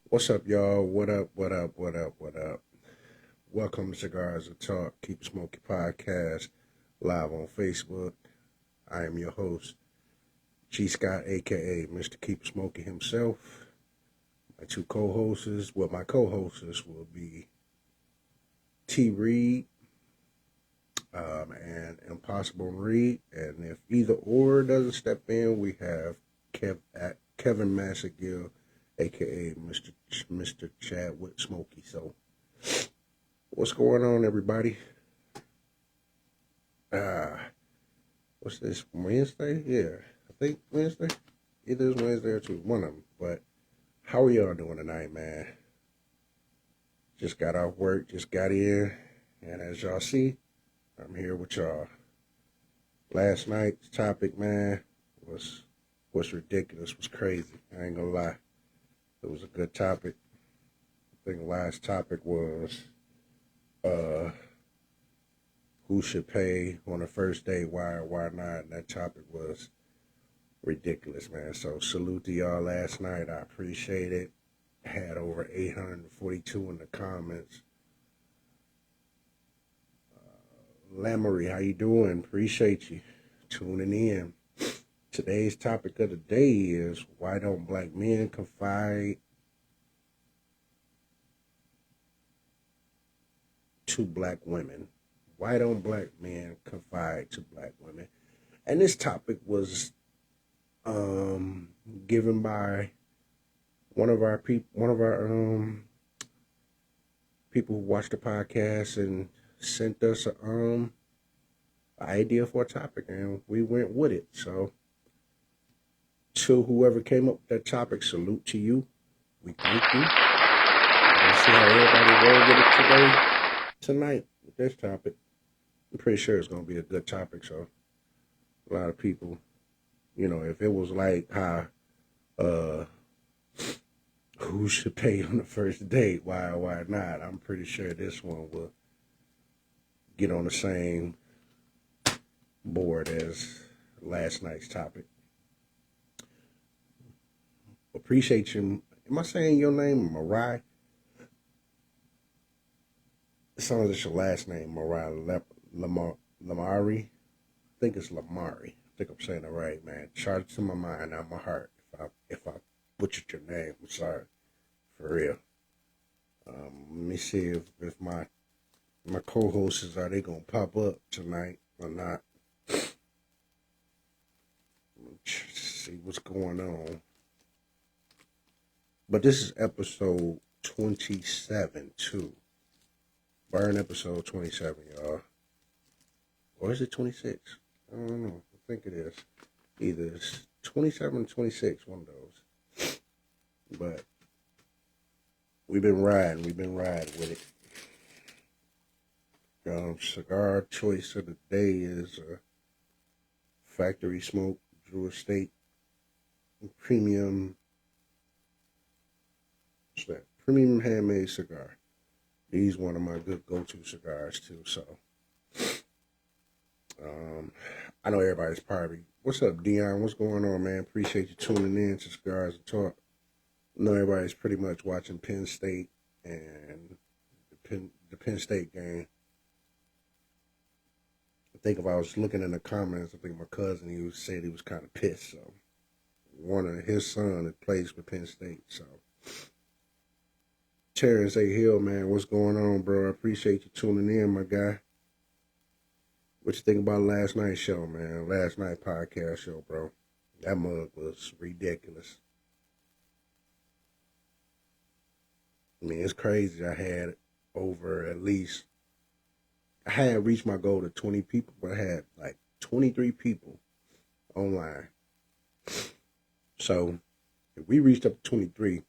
What's up, y'all? What up, what up, what up, what up? Welcome to Cigars and Talk, Keep Smokey Podcast, live on Facebook. I am your host, G.Scott, a.k.a. Mr. Keep Smokey himself. My two co-hosts, my co-hosts will be T. Reed and Impossible Reed. And if either or doesn't step in, we have Kevin Massingille, a.k.a. Mr. Chadwick Smokey. So, what's going on, everybody? What's this, Wednesday? Yeah, I think Wednesday. Either it's Wednesday or Tuesday, one of them. But how are y'all doing tonight, man? Just got off work, just got in, and as y'all see, I'm here with y'all. Last night's topic, man, was ridiculous, was crazy. I ain't gonna lie. It was a good topic. I think the last topic was who should pay on the first date, why or why not, and that topic was ridiculous, man. So salute to y'all last night. I appreciate it. Had over 842 in the comments. Lamory, how you doing? Appreciate you tuning in. Today's topic of the day is why don't black men confide to black women? Why don't black men confide to black women? And this topic was given by one of our people who watched the podcast and sent us an idea for a topic, and we went with it. So to whoever came up with that topic, salute to you. We thank you. Let's see how everybody roll with it tonight with this topic. I'm pretty sure it's gonna be a good topic. So a lot of people, if it was like how who should pay on the first date, why or why not, I'm pretty sure this one will get on the same board as last night's topic. Appreciate you. Am I saying your name, Mariah? It sounds like your last name, Mariah Lamari. I think it's Lamari. I think I'm saying it right, man. Charge it to my mind, not my heart. If I butchered your name, I'm sorry. For real. Let me see if my co-hosts are they gonna pop up tonight or not. See what's going on. But this is episode 27 too. Burn episode 27, y'all. Or is it 26? I don't know. I think it is. Either it's 27 or 26, one of those. But we've been riding with it. Cigar choice of the day is Factory Smoke Drew Estate Premium. What's that? Premium handmade cigar. These one of my good go-to cigars too. So, I know everybody's probably. What's up, Dion? What's going on, man? Appreciate you tuning in to Cigars and Talk. I know everybody's pretty much watching Penn State and the Penn State game. I think if I was looking in the comments, I think my cousin, he said he was kind of pissed. So, one of his son that plays for Penn State. So, Terrence A. Hill, man, what's going on, bro? I appreciate you tuning in, my guy. What you think about last night's show, man? Last night podcast show, bro. That mug was ridiculous. I mean, it's crazy. I had reached my goal to 20 people, but I had like 23 people online. So, if we reached up to 23,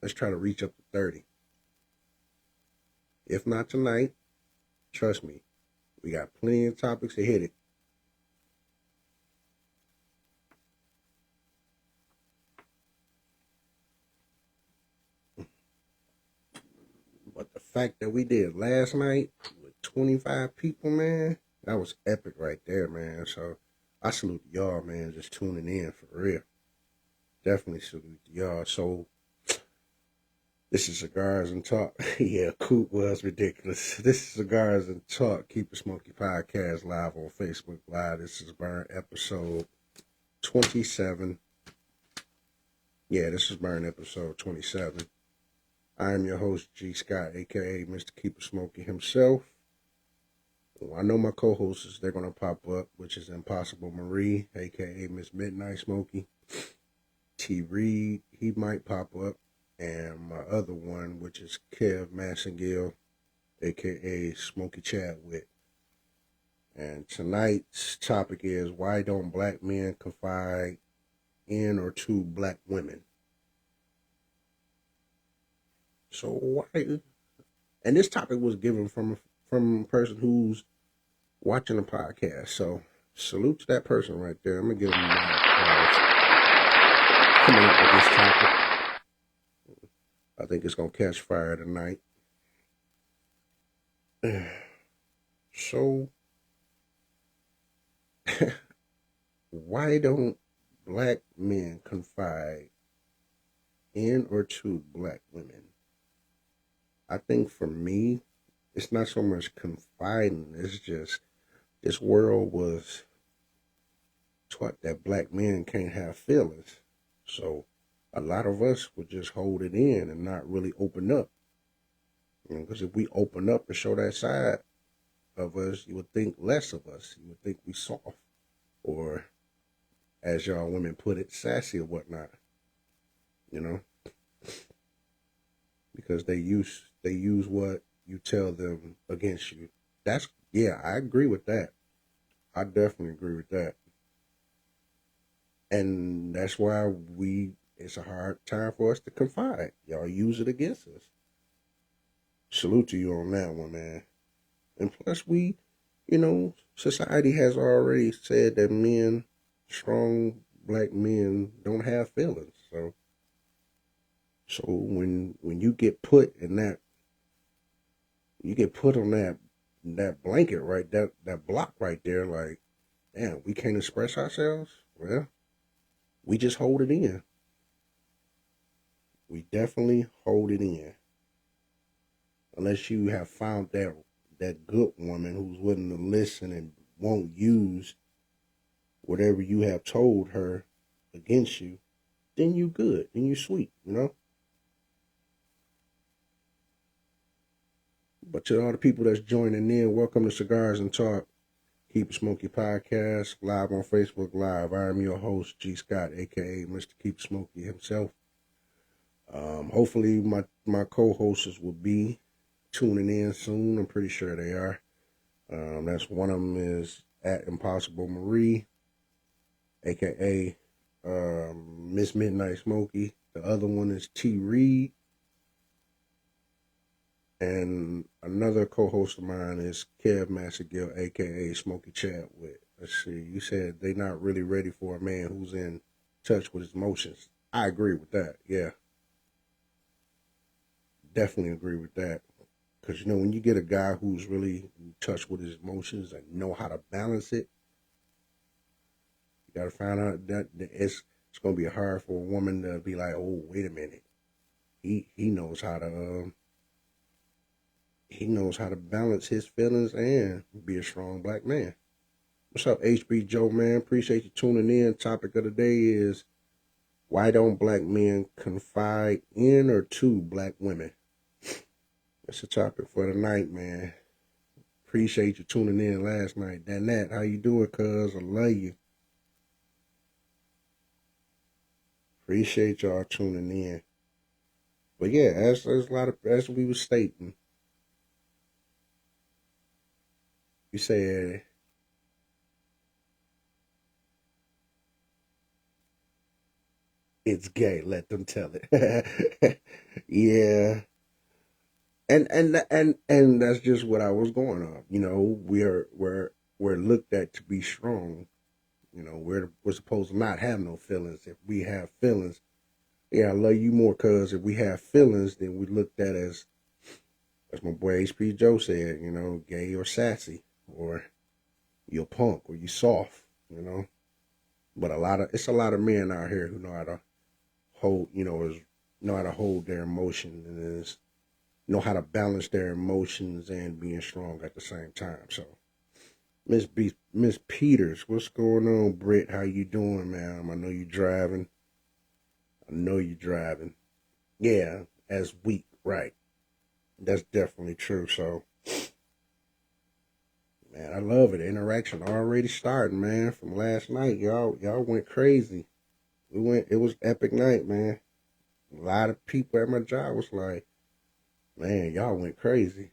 let's try to reach up to 30. If not tonight, trust me, we got plenty of topics to hit it. But the fact that we did last night with 25 people, man, that was epic right there, man. So I salute y'all, man, just tuning in for real. Definitely salute y'all. So this is Cigars and Talk. Yeah, Coop was ridiculous. This is Cigars and Talk. Keep It Smoky podcast live on Facebook Live. This is Burn episode 27. Yeah, this is Burn episode 27. I am your host, G.Scott, a.k.a. Mr. Keep It Smoky himself. Well, I know my co-hosts, they're going to pop up, which is Impossible Marie, a.k.a. Miss Midnight Smokey. T. Reed, he might pop up. And my other one, which is Kev Massingille, a.k.a. Smokey Chadwick. And tonight's topic is, why don't black men confide in or to black women? So why? And this topic was given from a person who's watching the podcast. So salute to that person right there. I'm gonna give him coming up with this topic. I think it's gonna catch fire tonight. So why don't black men confide in or to black women? I think for me, it's not so much confiding. It's just this world was taught that black men can't have feelings. So a lot of us would just hold it in and not really open up. Because if we open up and show that side of us, you would think less of us. You would think we soft. Or, as y'all women put it, sassy or whatnot. You know? Because they use what you tell them against you. I agree with that. I definitely agree with that. And that's why it's a hard time for us to confide. Y'all use it against us. Salute to you on that one, man. And plus society has already said that strong black men don't have feelings. So when you get put in that, you get put on that blanket right, that block right there, like, damn, we can't express ourselves. Well, we just hold it in. We definitely hold it in. Unless you have found that good woman who's willing to listen and won't use whatever you have told her against you, then you good, then you sweet, you know? But to all the people that's joining in, welcome to Cigars and Talk. Keep It Smoky podcast, live on Facebook Live. I am your host, G.Scott, a.k.a. Mr. Keep It Smoky himself. Hopefully my co-hosts will be tuning in soon. I'm pretty sure they are. That's one of them is at Impossible Marie, a.k.a. Miss Midnight Smokey. The other one is T. Reed. And another co-host of mine is Kev Massingille, a.k.a. Smokey Chadwick. Let's see. You said they're not really ready for a man who's in touch with his emotions. I agree with that. Yeah. Definitely agree with that. Because, when you get a guy who's really in touch with his emotions and know how to balance it, you got to find out that it's going to be hard for a woman to be like, oh, wait a minute. He knows how to balance his feelings and be a strong black man. What's up, HB Joe, man? Appreciate you tuning in. Topic of the day is, why don't black men confide in or to black women? That's the topic for the night, man. Appreciate you tuning in last night. Danette, how you doing, cuz? I love you. Appreciate y'all tuning in. But yeah, as we were stating, you said it's gay. Let them tell it. Yeah. And that's just what I was going on. We're looked at to be strong. We're supposed to not have no feelings. If we have feelings, yeah, I love you more, cuz if we have feelings, then we looked at as my boy HP Joe said, gay or sassy, or you're punk, or you soft, But it's a lot of men out here who know how to know how to hold their emotions and is know how to balance their emotions and being strong at the same time. So Miss Peters, what's going on, Britt? How you doing, ma'am? I know you driving. Yeah, as weak, right. That's definitely true. So, man, I love it. The interaction already starting, man. From last night, y'all went crazy. It was epic night, man. A lot of people at my job was like, man, y'all went crazy.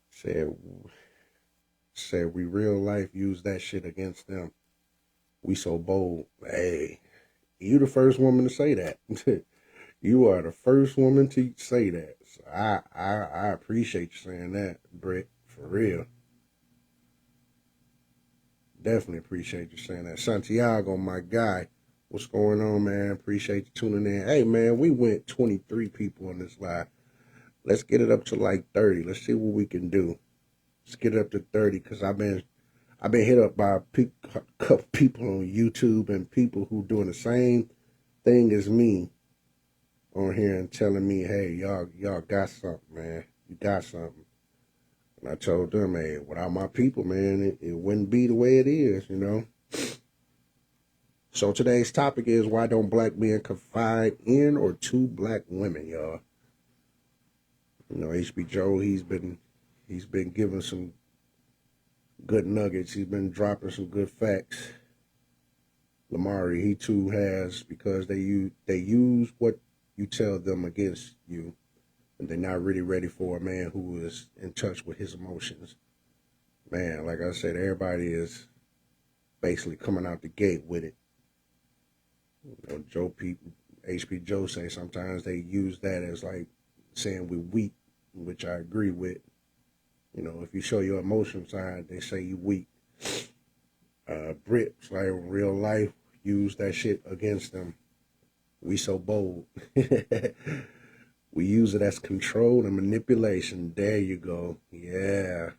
Said we real life use that shit against them. We so bold. Hey, you the first woman to say that. You are the first woman to say that. So I appreciate you saying that, Britt, for real. Definitely appreciate you saying that. Santiago, my guy, what's going on, man? Appreciate you tuning in. Hey, man, we went 23 people on this live. Let's get it up to like 30. Let's see what we can do. Let's get it up to 30 because I've been hit up by a couple people on YouTube and people who doing the same thing as me on here and telling me, hey, y'all got something, man. You got something. And I told them, hey, without my people, man, it wouldn't be the way it is, you know. So today's topic is, why don't black men confide in or to black women, y'all? You know, HB Joe, he's been giving some good nuggets. He's been dropping some good facts. Lamari, he too has, because they use what you tell them against you, and they're not really ready for a man who is in touch with his emotions. Man, like I said, everybody is basically coming out the gate with it. You know, HB Joe say sometimes they use that as like saying we're weak, which I agree with. You know, if you show your emotion side, they say you weak. Brits, like in real life, use that shit against them. We so bold. We use it as control and manipulation. There you go. Yeah.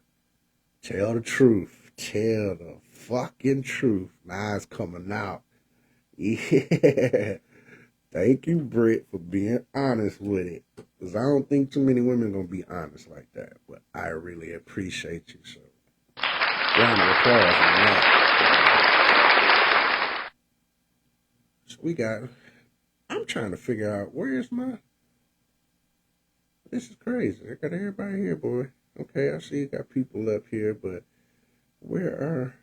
Tell the truth. Tell the fucking truth. Now it's coming out. Yeah. Thank you, Britt, for being honest with it. Because I don't think too many women going to be honest like that. But I really appreciate you. So, round of applause on that. So I'm trying to figure out, this is crazy. I got everybody here, boy. Okay, I see you got people up here, but where are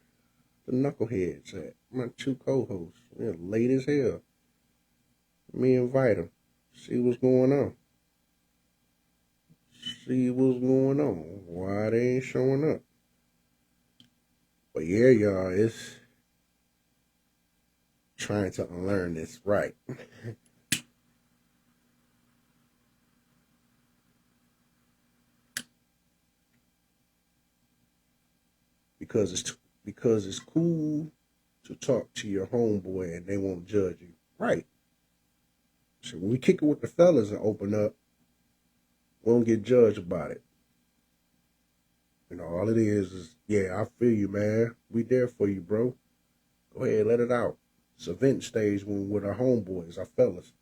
the knuckleheads at? My two co-hosts. They're late as hell. Let me invite them. See what's going on. Why they ain't showing up? But yeah, y'all, it's trying to unlearn this, right? because it's cool to talk to your homeboy and they won't judge you, right? So when we kick it with the fellas and open up, we don't get judged about it. You know, all it is, yeah, I feel you, man. We there for you, bro. Go ahead, let it out. It's a vent stage with our homeboys, our fellas.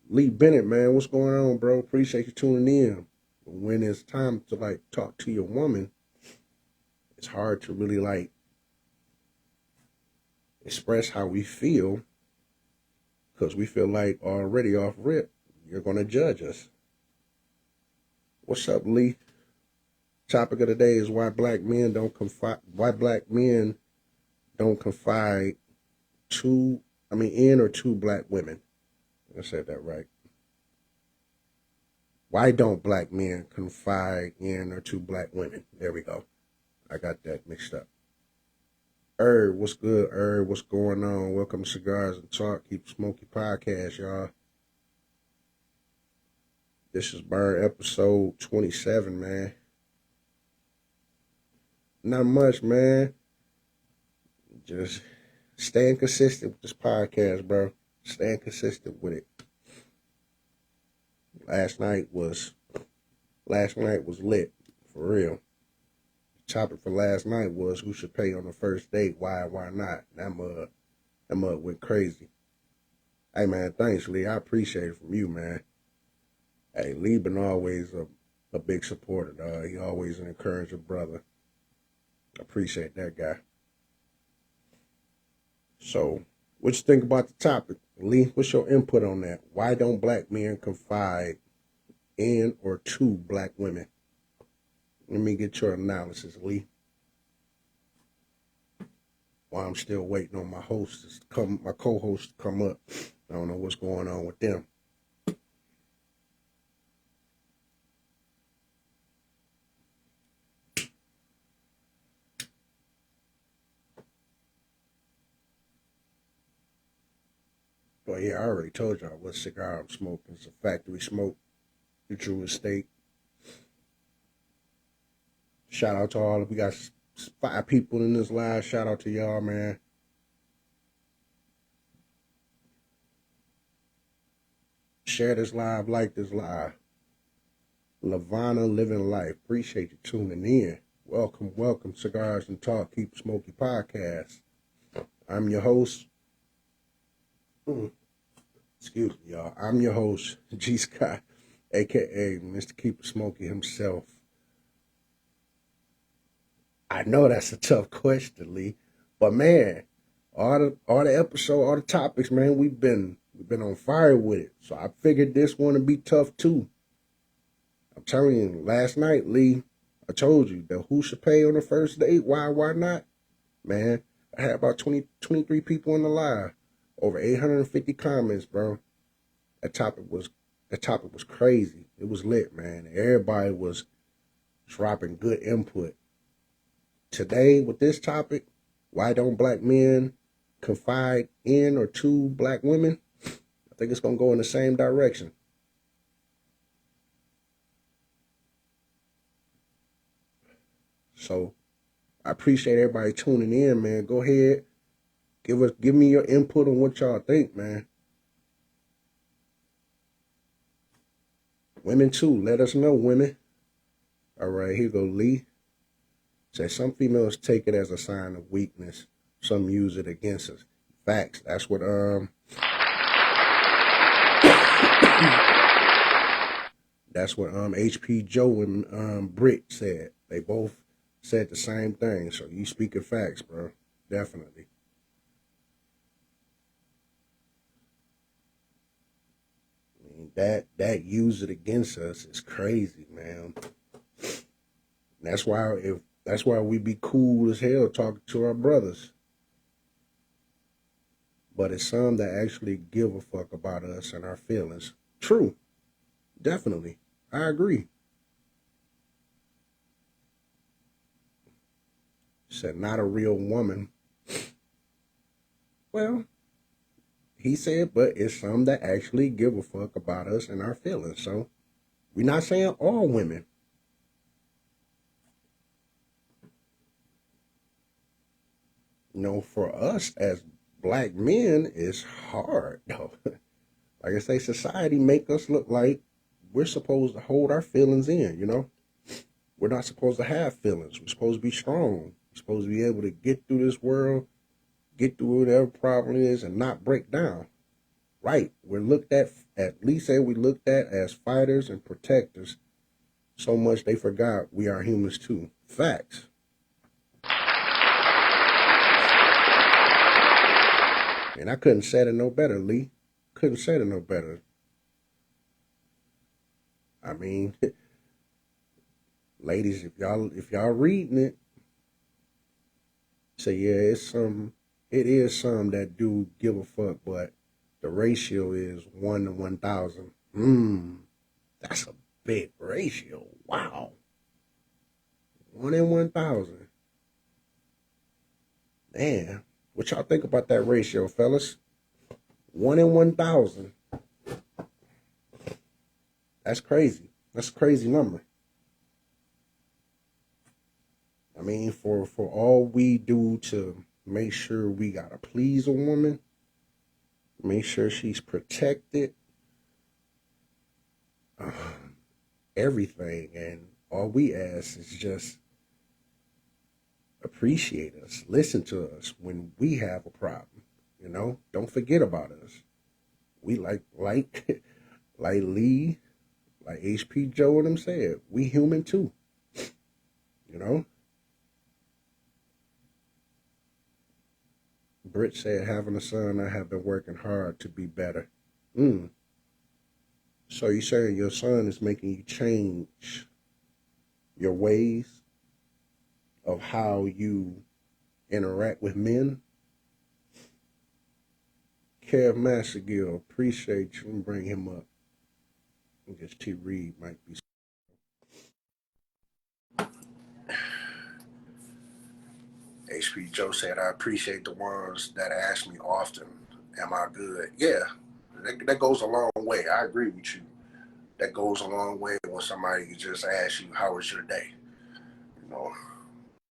Lee Bennett, man, what's going on, bro? Appreciate you tuning in. When it's time to like talk to your woman, it's hard to really like express how we feel, because we feel like already off rip, you're gonna judge us. What's up, Lee? Topic of the day is why black men don't confide in or to black women. I said that right. Why don't black men confide in or to black women? There we go. I got that mixed up. What's good? What's going on? Welcome to Cigars and Talk. Keep Smokey podcast, y'all. This is Bird episode 27, man. Not much, man. Just staying consistent with this podcast, bro. Staying consistent with it. Last night was lit, for real. The topic for last night was who should pay on the first date, why not? That mug went crazy. Hey, man, thanks, Lee. I appreciate it from you, man. Hey, Lee been always a big supporter, dog. He always an encouraging brother. Appreciate that guy. So, what you think about the topic? Lee, what's your input on that? Why don't black men confide in or to black women? Let me get your analysis, Lee. While I'm still waiting on my hosts to come, my co-hosts to come up. I don't know what's going on with them. But yeah, I already told y'all what cigar I'm smoking. It's a factory smoke, the True Estate. Shout out to all of we got 5 people in this live. Shout out to y'all, man. Share this live, like this live. Lavana Living Life. Appreciate you tuning in. Welcome, welcome. Cigars and Talk, Keep Smokey podcast. I'm your host. Excuse me, y'all. I'm your host, G.Scott, a.k.a. Mr. Keep Smokey himself. I know that's a tough question, Lee. But, man, all the episode, all the topics, man, we've been on fire with it. So I figured this one would be tough, too. I'm telling you, last night, Lee, I told you that who should pay on the first date? Why not? Man, I had about 23 people in the live. Over 850 comments, bro. That topic was crazy. It was lit, man. Everybody was dropping good input. Today, with this topic, why don't black men confide in or to black women? I think it's going to go in the same direction. So, I appreciate everybody tuning in, man. Go ahead. Give me your input on what y'all think, man. Women too, let us know, women. All right, here go Lee. Say some females take it as a sign of weakness. Some use it against us. Facts. That's what that's what HP Joe and Britt said. They both said the same thing. So you speaking facts, bro. Definitely. That use it against us is crazy, man. That's why we be cool as hell talking to our brothers. But it's some that actually give a fuck about us and our feelings. True. Definitely. I agree. Said not a real woman. Well, he said, but it's some that actually give a fuck about us and our feelings. So we're not saying all women. You know, for us as black men, it's hard, though. Like I say, society make us look like we're supposed to hold our feelings in, you know? We're not supposed to have feelings. We're supposed to be strong. We're supposed to be able to get through this world, get through whatever problem is, and not break down. Right. We're looked at least we looked at as fighters and protectors. So much they forgot we are humans too. Facts. And I couldn't say it no better, Lee. Couldn't say it no better. I mean, ladies, if y'all reading it, say yeah, it is some that do give a fuck, but the ratio is 1 to 1,000. That's a big ratio. Wow. 1 in 1,000. Man, what y'all think about that ratio, fellas? 1 in 1,000. That's crazy. That's a crazy number. I mean, for all we do to make sure we gotta please a woman, make sure she's protected, everything, and all we ask is just appreciate us, listen to us when we have a problem, you know? Don't forget about us. We like Lee, like HP Joe and them said, we human too. You know? Britt said, having a son, I have been working hard to be better. So you saying your son is making you change your ways of how you interact with men? Kev Massingille, appreciate you and bring him up. I guess T. Reed might be. HP Joe said, I appreciate the ones that ask me often, am I good? Yeah, that goes a long way. I agree with you. That goes a long way when somebody just asks you, how was your day? You know,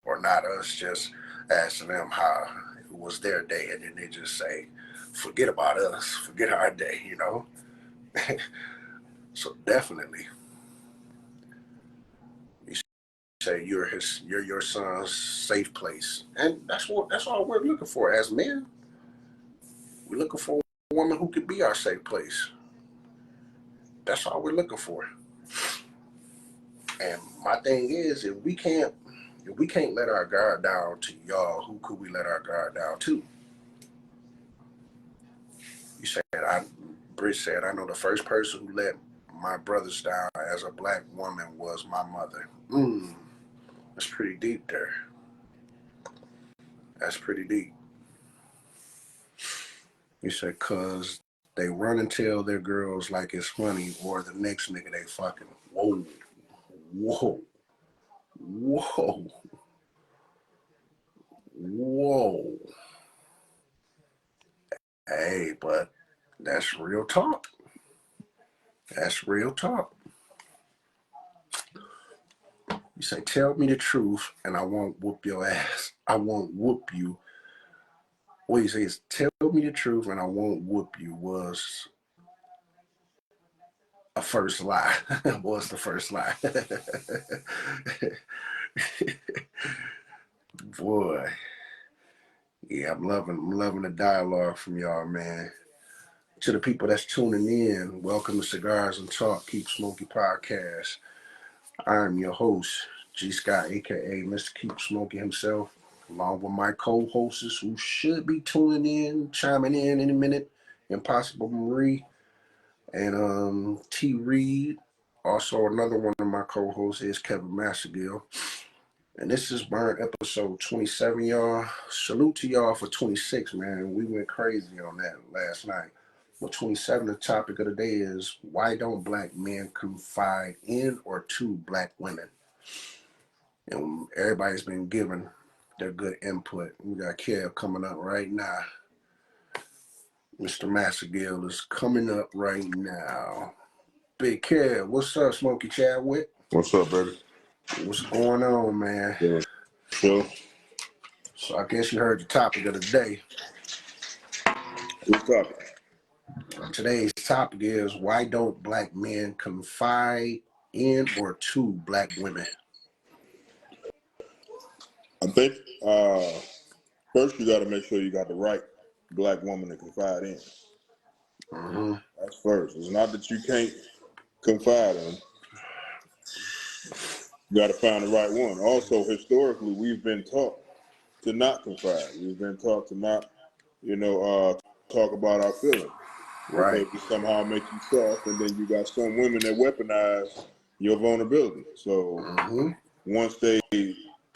or not us just asking them how it was their day, and then they just say, forget about us, forget our day, you know? So definitely, you say you're your son's safe place. And that's all we're looking for as men. We're looking for a woman who can be our safe place. That's all we're looking for. And my thing is, if we can't let our guard down to y'all, who could we let our guard down to? You said, Britt said, I know the first person who let my brothers down as a black woman was my mother. That's pretty deep there. That's pretty deep. You said, cause they run and tell their girls like it's funny, or the next nigga they fucking. Whoa, whoa, whoa, whoa. Hey, but that's real talk. That's real talk. You say, tell me the truth and I won't whoop your ass. I won't whoop you. What you say is, tell me the truth and I won't whoop you was a first lie. Was the first lie. Boy. Yeah, I'm loving the dialogue from y'all, man. To the people that's tuning in, welcome to Cigars and Talk, Keep Smokey Podcast. I'm your host, G.Scott, aka Mr. Keep Smokey himself, along with my co-hosts who should be tuning in, chiming in a minute, Impossible Marie and T. Reed. Also, another one of my co-hosts is Kevin Massingille. And this is Burn episode 27, y'all. Salute to y'all for 26, man. We went crazy on that last night. But 27, the topic of the day is, why don't black men confide in or to black women? And everybody's been giving their good input. We got Kev coming up right now. Mr. Massingille is coming up right now. Big Kev, what's up, Smokey Chadwick? What's up, baby? What's going on, man? Yeah. Sure. So I guess you heard the topic of the day. What's topic? Today's topic is, why don't black men confide in or to black women? I think first you got to make sure you got the right black woman to confide in. Mm-hmm. That's first. It's not that you can't confide in. You got to find the right one. Also, historically, we've been taught to not confide. We've been taught to not, talk about our feelings. Right. Because it somehow make you soft, and then you got some women that weaponize your vulnerability. So once they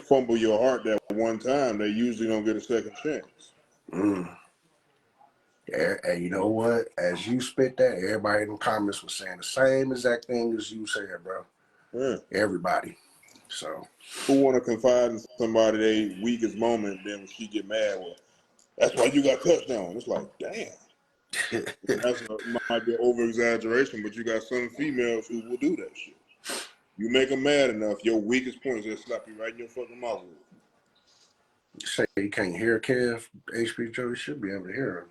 fumble your heart that one time, they usually don't get a second chance. Yeah, and you know what? As you spit that, everybody in the comments was saying the same exact thing as you said, bro. Yeah. Everybody. So who want to confide in somebody their weakest moment, then when she get mad, well, that's why you got touchdown. It's like, damn. Might be an over-exaggeration, but you got some females who will do that shit. You make them mad enough, your weakest points, they'll slap you right in your fucking mouth. You say you can't hear Kev, HP Joe, you should be able to hear him.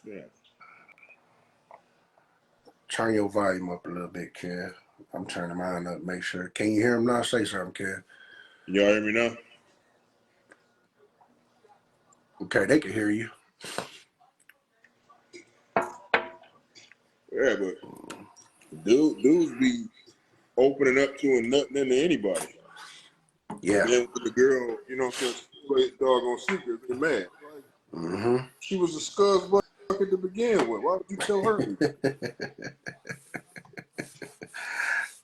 Yeah. Turn your volume up a little bit, Kev. I'm turning mine up, make sure. Can you hear him now? Say something, Kev. Y'all hear me now? Okay, they can hear you. Yeah, but dudes be opening up to and nothing into anybody. Yeah. Then with the girl, you know what I'm saying, play doggone secret, they mad. Like, she was a scuzz bucket to begin with. Why would you tell her anything?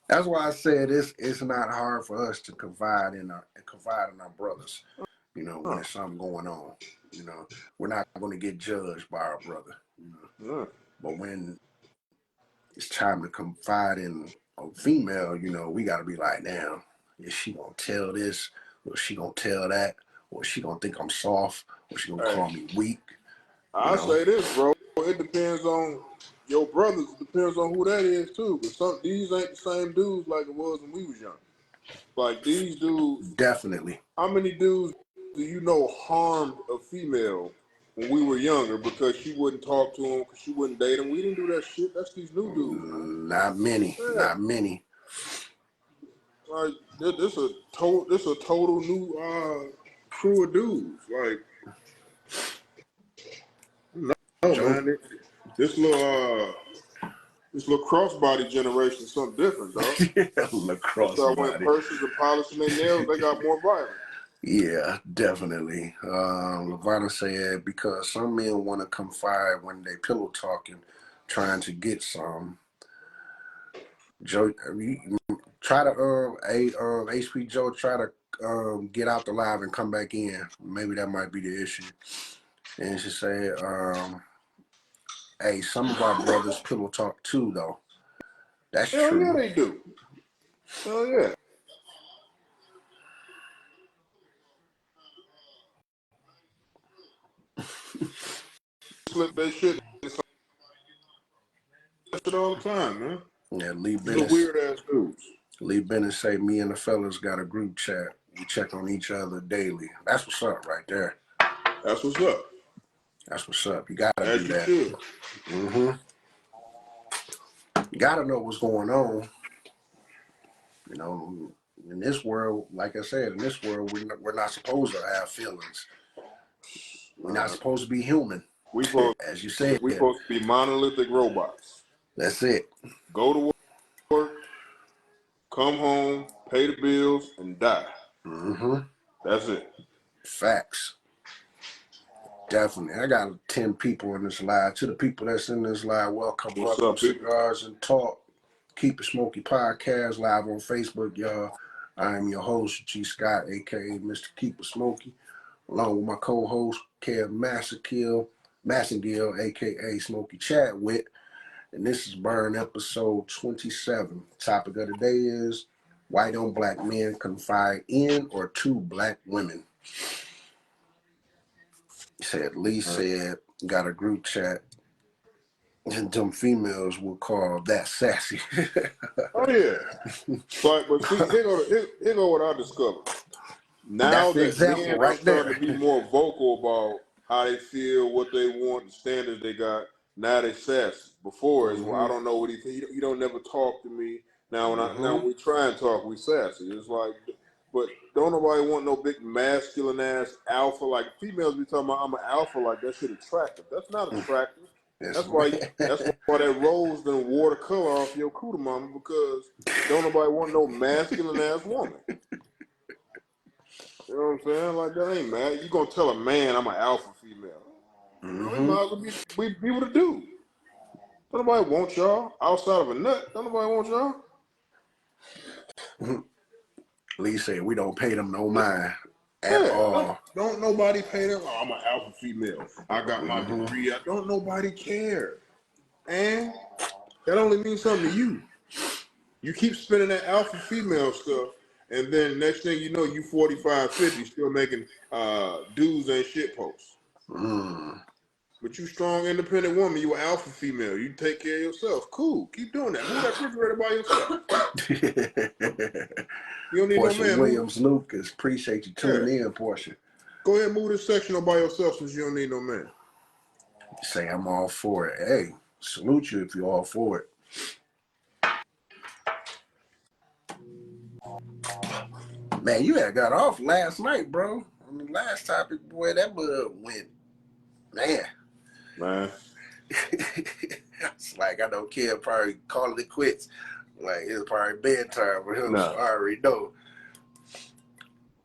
That's why I said it's not hard for us to confide in our brothers. You know, when there's something going on. You know, we're not going to get judged by our brother. You know, but when it's time to confide in a female, you know, we got to be like, damn, is she gonna tell this, or is she gonna tell that, or is she gonna think I'm soft, or is she gonna call me weak? I say this, bro. It depends on your brothers. It depends on who that is too. But these ain't the same dudes like it was when we was young. Like these dudes. Definitely. How many dudes do you know harmed a female when we were younger because she wouldn't talk to them, because she wouldn't date them? We didn't do that shit. That's these new dudes. Not many. Yeah. Not many. Like this a total new crew of dudes. Like no man, this little crossbody generation is something different, dog. Start wearing purses and polishing their nails. They got more violent. Yeah, definitely. Lavana said because some men want to confide when they pillow talking, trying to get some. Joe, try to HP Joe try to get out the live and come back in. Maybe that might be the issue. And she said, hey, some of our brothers pillow talk too, though. That's true. Yeah, they do. Hell yeah. Slip that shit all the time, man. Yeah, Lee Bennett. Weird ass dudes. Lee Bennett say me and the fellas got a group chat. We check on each other daily. That's what's up right there. That's what's up. That's what's up. You gotta As do that. Should. You gotta know what's going on. You know, in this world, like I said, in this world, we're not supposed to have feelings. We're not supposed to be human. As you said, we're supposed to be monolithic robots. That's it. Go to work, come home, pay the bills, and die. That's it. Facts. Definitely. I got 10 people in this live. To the people that's in this live, welcome. What's welcome up, Cigars and Talk. Keep It Smokey podcast live on Facebook, y'all. I am your host, G.Scott, a.k.a. Mr. Keep It Smokey, along with my co-host, Kev Massingille, a.k.a. Smokey Chadwick. And this is Burn episode 27. Topic of the day is why don't black men confide in or to black women? Lee said, got a group chat, and them females will call that sassy. Oh, yeah. But see, here go what I discovered. Now that men are starting to be more vocal about how they feel, what they want, the standards they got, now they sassy. Before is, well, I don't know what he think. He don't never talk to me. Now when we try and talk, we sassy. It's like, but don't nobody want no big masculine ass alpha. Like females be talking about I'm an alpha, like that shit attractive. That's not attractive. That's why that rose done wore the color off your cooter mama, because don't nobody want no masculine ass woman. You know what I'm saying? Like that ain't mad. You gonna tell a man I'm an alpha female? You know, we might as well be with a dude. Don't nobody want y'all outside of a nut. Don't nobody want y'all. Lee said we don't pay them no mind at all. Don't nobody pay them. Oh, I'm an alpha female. I got my degree. Don't nobody care. And that only means something to you. You keep spending that alpha female stuff, and then next thing you know, you 45, 50, still making dudes and shit posts. But you strong, independent woman. You an alpha female. You take care of yourself. Cool. Keep doing that. Move that refrigerator by yourself. You don't need Portia no man. Williams Lucas, appreciate you tuning in, Portia. Go ahead and move this section by yourself since you don't need no man. Say I'm all for it. Hey, salute you if you're all for it. Man, you had got off last night, bro. On the last topic, boy, that bud went, man. I Like, I know Kim probably calling it quits. Like, it's probably bedtime for him, so Nah. I already know.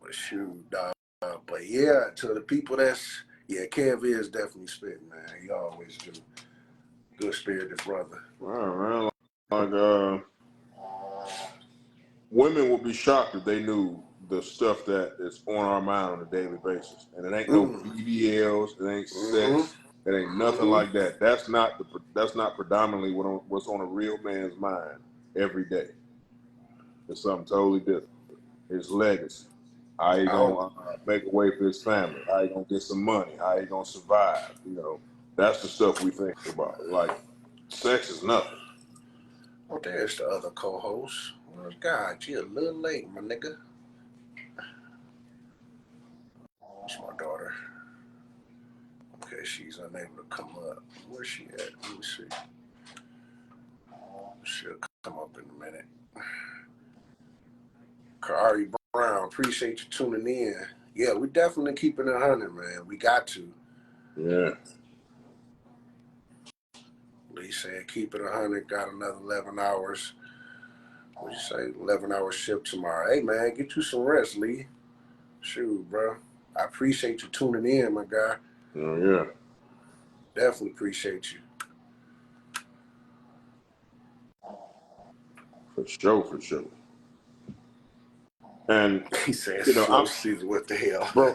But shoot, dog. But yeah, to the people Kev is definitely spitting, man. He always do. Good spirited brother. Wow, man. Like, women would be shocked if they knew the stuff that is on our mind on a daily basis. And it ain't no BBLs, it ain't sex, it ain't nothing like that. That's not predominantly what's on a real man's mind every day. It's something totally different. His legacy. How he gonna make a way for his family? How he gonna get some money? How he gonna survive? You know, that's the stuff we think about. Like, sex is nothing. Oh, there's the other co-host. Well, God, you a little late, my nigga. It's my daughter. Okay, she's unable to come up. Where's she at? Let me see. She'll come up in a minute. Kari Brown, appreciate you tuning in. Yeah, we definitely keeping it 100, man. We got to. Yeah. Lee said, keep it 100. Got another 11 hours. What you say? 11-hour shift tomorrow. Hey, man, get you some rest, Lee. Shoot, bro. I appreciate you tuning in, my guy. Oh, yeah. Definitely appreciate you. For sure. And he said, you know, slow season. What the hell, bro?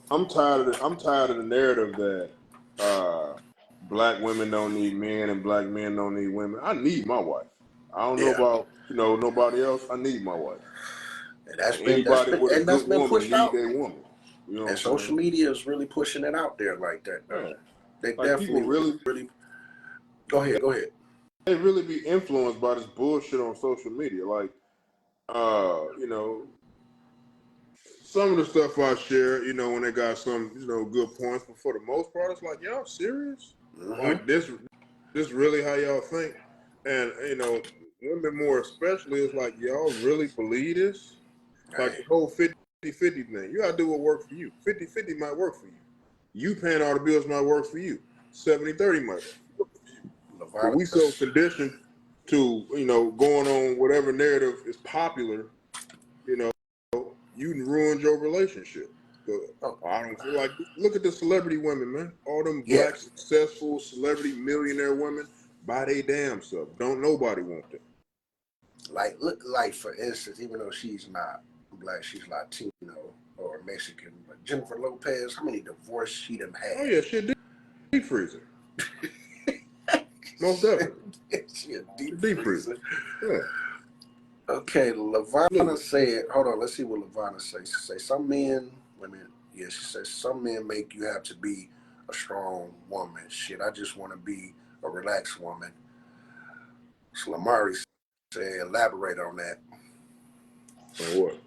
I'm tired of the narrative that black women don't need men and black men don't need women. I need my wife. I don't know about nobody else. I need my wife. And that's with a good woman pushed need out. their woman. You know, and social media is really pushing it out there like that. Yeah. They like definitely really. Go ahead. They really be influenced by this bullshit on social media. Like, you know, some of the stuff I share, you know, when they got some, you know, good points, but for the most part, it's like, y'all serious? Like, this really how y'all think? And, you know, women more especially, it's like, y'all really believe this? Like the whole 50-50 thing. You gotta do what works for you. 50-50 might work for you. You paying all the bills might work for you. 70-30 might work for you. But we so conditioned to, you know, going on whatever narrative is popular, you know, you ruined your relationship. I don't feel like, look at the celebrity women, man. All them black successful celebrity millionaire women buy they damn self. Don't nobody want them. Like for instance, even though she's not black, she's Latino or Mexican, but Jennifer Lopez, how many divorces she done had? Oh yeah, she a deep freezer. Most definitely. She a deep freezer. Yeah. Okay, Lavana said, hold on, let's see what Lavana says. She says, some men, she says, some men make you have to be a strong woman. Shit, I just want to be a relaxed woman. Slamari said, elaborate on that. On what?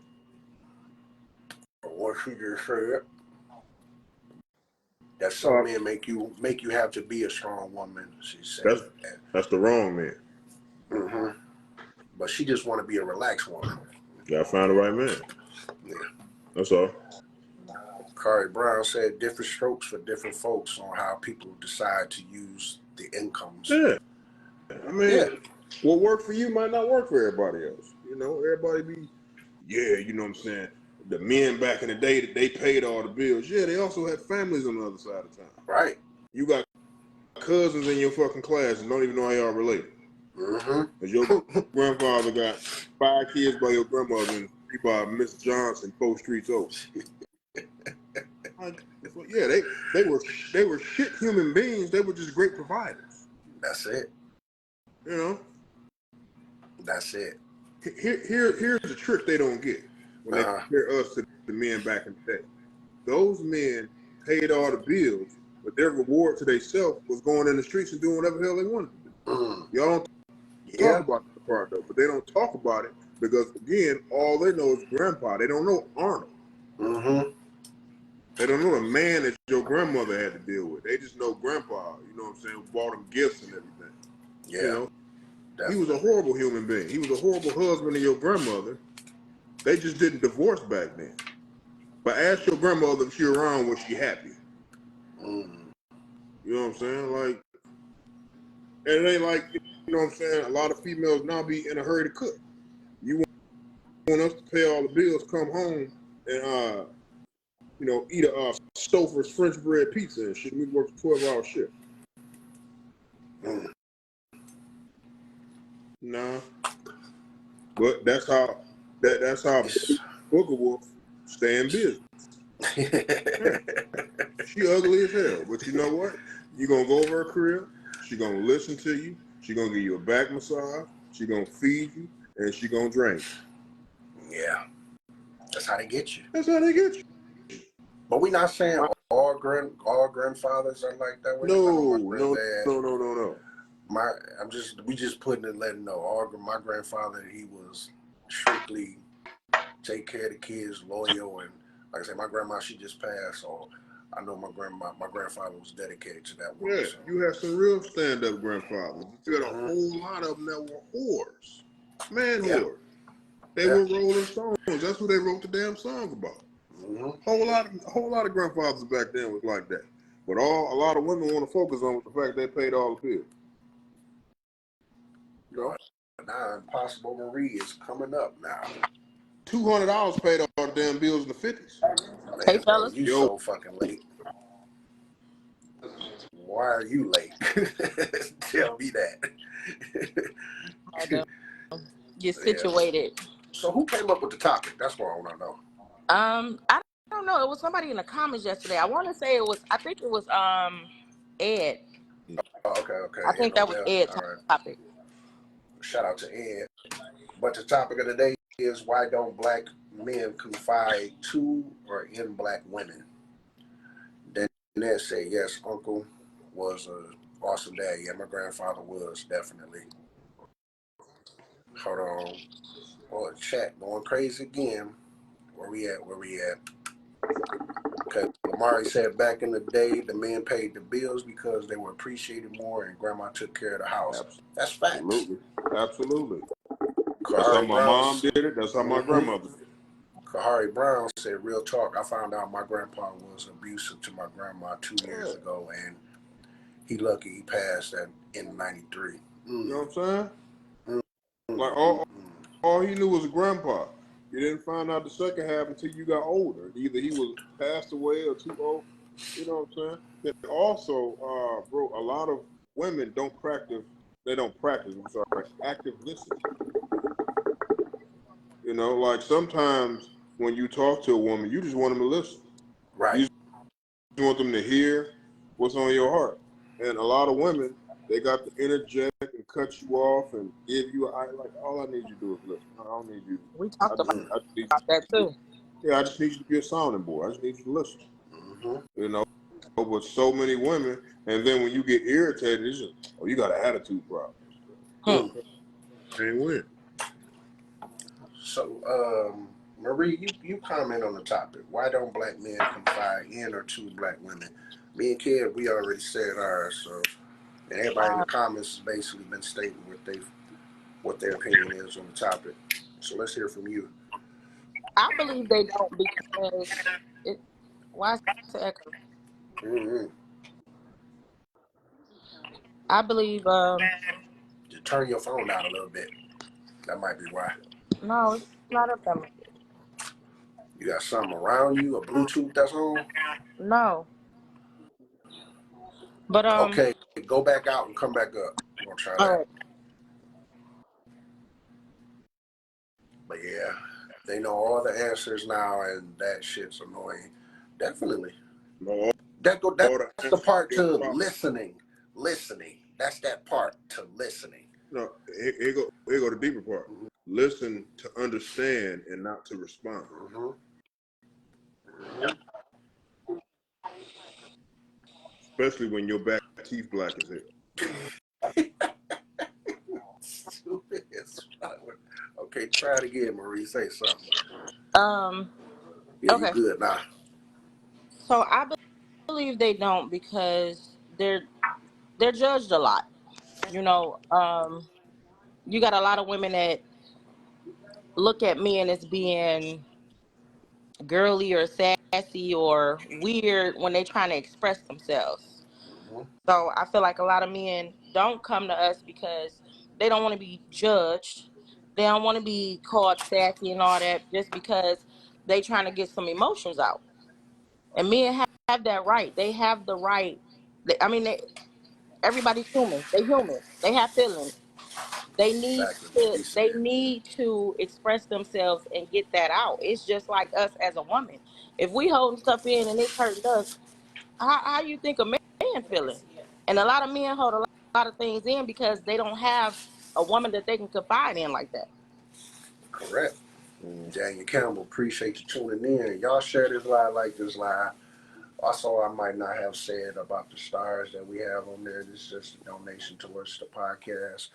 What she just said. That some men make you have to be a strong woman, she said. That's the wrong man. Mm-hmm. But she just want to be a relaxed woman. Gotta find the right man. Yeah. That's all. Kari Brown said different strokes for different folks on how people decide to use the incomes. Yeah. I mean, what worked for you might not work for everybody else. You know, everybody be, you know what I'm saying? The men back in the day, they paid all the bills. Yeah, they also had families on the other side of town. Right. You got cousins in your fucking class and don't even know how y'all related. Mm-hmm. Because your grandfather got 5 kids by your grandmother and 3 by Miss Johnson, 4 streets over. Yeah, they were shit human beings. They were just great providers. That's it. You know? That's it. Here's the trick they don't get when they compare us to the men back in the day. Those men paid all the bills, but their reward to themselves was going in the streets and doing whatever the hell they wanted to do. Y'all don't talk about the part though, but they don't talk about it because again, all they know is grandpa. They don't know Arnold. Mm-hmm. They don't know the man that your grandmother had to deal with. They just know grandpa, you know what I'm saying, who bought them gifts and everything. Yeah. You know? Definitely. He was a horrible human being. He was a horrible husband to your grandmother. They just didn't divorce back then. But ask your grandmother if she around, was she happy? You know what I'm saying? Like, And it ain't like, you know what I'm saying, a lot of females now be in a hurry to cook. You want us to pay all the bills, come home, and, eat a Stouffer's French bread pizza and shit. We work a 12-hour shift. Nah. But that's how Booker Wolf stay in business. Yeah. She ugly as hell, but you know what? You gonna go over her crib. She gonna listen to you. She gonna give you a back massage. She gonna feed you, and she gonna drink. Yeah, that's how they get you. That's how they get you. But we not saying all grandfathers are like that. No. We just putting it, letting know. My grandfather, he was strictly take care of the kids, loyal, and like I said, my grandma, she just passed, so I know my grandfather was dedicated to that woman. Yeah, so. You had some real stand-up grandfathers. You had a whole lot of them that were whores, whores. They were Rolling Stones. That's what they wrote the damn song about. Whole lot of grandfathers back then was like that. But a lot of women want to focus on the fact they paid all the bills. Now Impossible Marie is coming up now. $200 paid all the damn bills in the 50s. Hey, fellas. You so fucking late. Why are you late? Tell me that. Get situated. So who came up with the topic? That's what I want to know. I don't know. It was somebody in the comments yesterday. I want to say it was. I think it was Ed. Okay. I think that was Ed's topic. Shout out to Ed. But the topic of the day is, why don't black men confide to or in black women? Then Ed said, yes, uncle was an awesome dad. Yeah, my grandfather was, definitely. Hold on. Oh, chat going crazy again. Where we at? Okay, Lamari said, back in the day, the men paid the bills because they were appreciated more, and grandma took care of the house. That's facts. Absolutely. That's how my mom did it. That's how my grandmother did it. Kahari Brown said, real talk, I found out my grandpa was abusive to my grandma 2 years ago, and he lucky he passed in 93. You know what I'm saying? Like all he knew was grandpa. You didn't find out the second half until you got older. Either he was passed away or too old. You know what I'm saying? Then also, bro, a lot of women don't practice. They don't practice. I'm sorry, active listening. You know, like sometimes when you talk to a woman, you just want them to listen. Right. You just want them to hear what's on your heart. And a lot of women, they got to interject and cut you off and give you like, all I need you to do is listen. I don't need you. We talked about that too. Yeah, I just need you to be a sounding board. I just need you to listen. You know, with so many women, and then when you get irritated, it's just, you got an attitude problem. Can't win. So, Marie, you comment on the topic. Why don't black men confide in or to black women? Me and Kid, we already said ours, so and everybody in the comments has basically been stating what their opinion is on the topic. So let's hear from you. I believe they don't because why is it echo? I believe Just turn your phone down a little bit. That might be why. No, it's not up there. You got something around you, a Bluetooth that's on? No. But okay, go back out and come back up. We're gonna try that. Right. But yeah, they know all the answers now, and that shit's annoying. Definitely. That's the part to listening. That's that part to listening. No, here go the deeper part. Listen to understand and not to respond. Especially when your back teeth black as hell. Stupid. Okay, try it again, Marie. Say something. Yeah, okay. You good now. So I believe they don't because they're judged a lot. You know, you got a lot of women that look at men as being girly or sassy or weird when they're trying to express themselves. So I feel like a lot of men don't come to us because they don't want to be judged. They don't want to be called sassy and all that just because they trying to get some emotions out. And men have that right. They have the right. I mean, everybody's human. They human. They have feelings. They need Exactly what to. he They said. need to express themselves and get that out. It's just like us as a woman. If we holding stuff in and it's hurting us, how you think a man feeling? And a lot of men hold a lot of things in because they don't have a woman that they can confide in like that. Correct. Daniel Campbell, appreciate you tuning in. Y'all share this live, like this live. Also, I might not have said about the stars that we have on there. This is just a donation towards the podcast.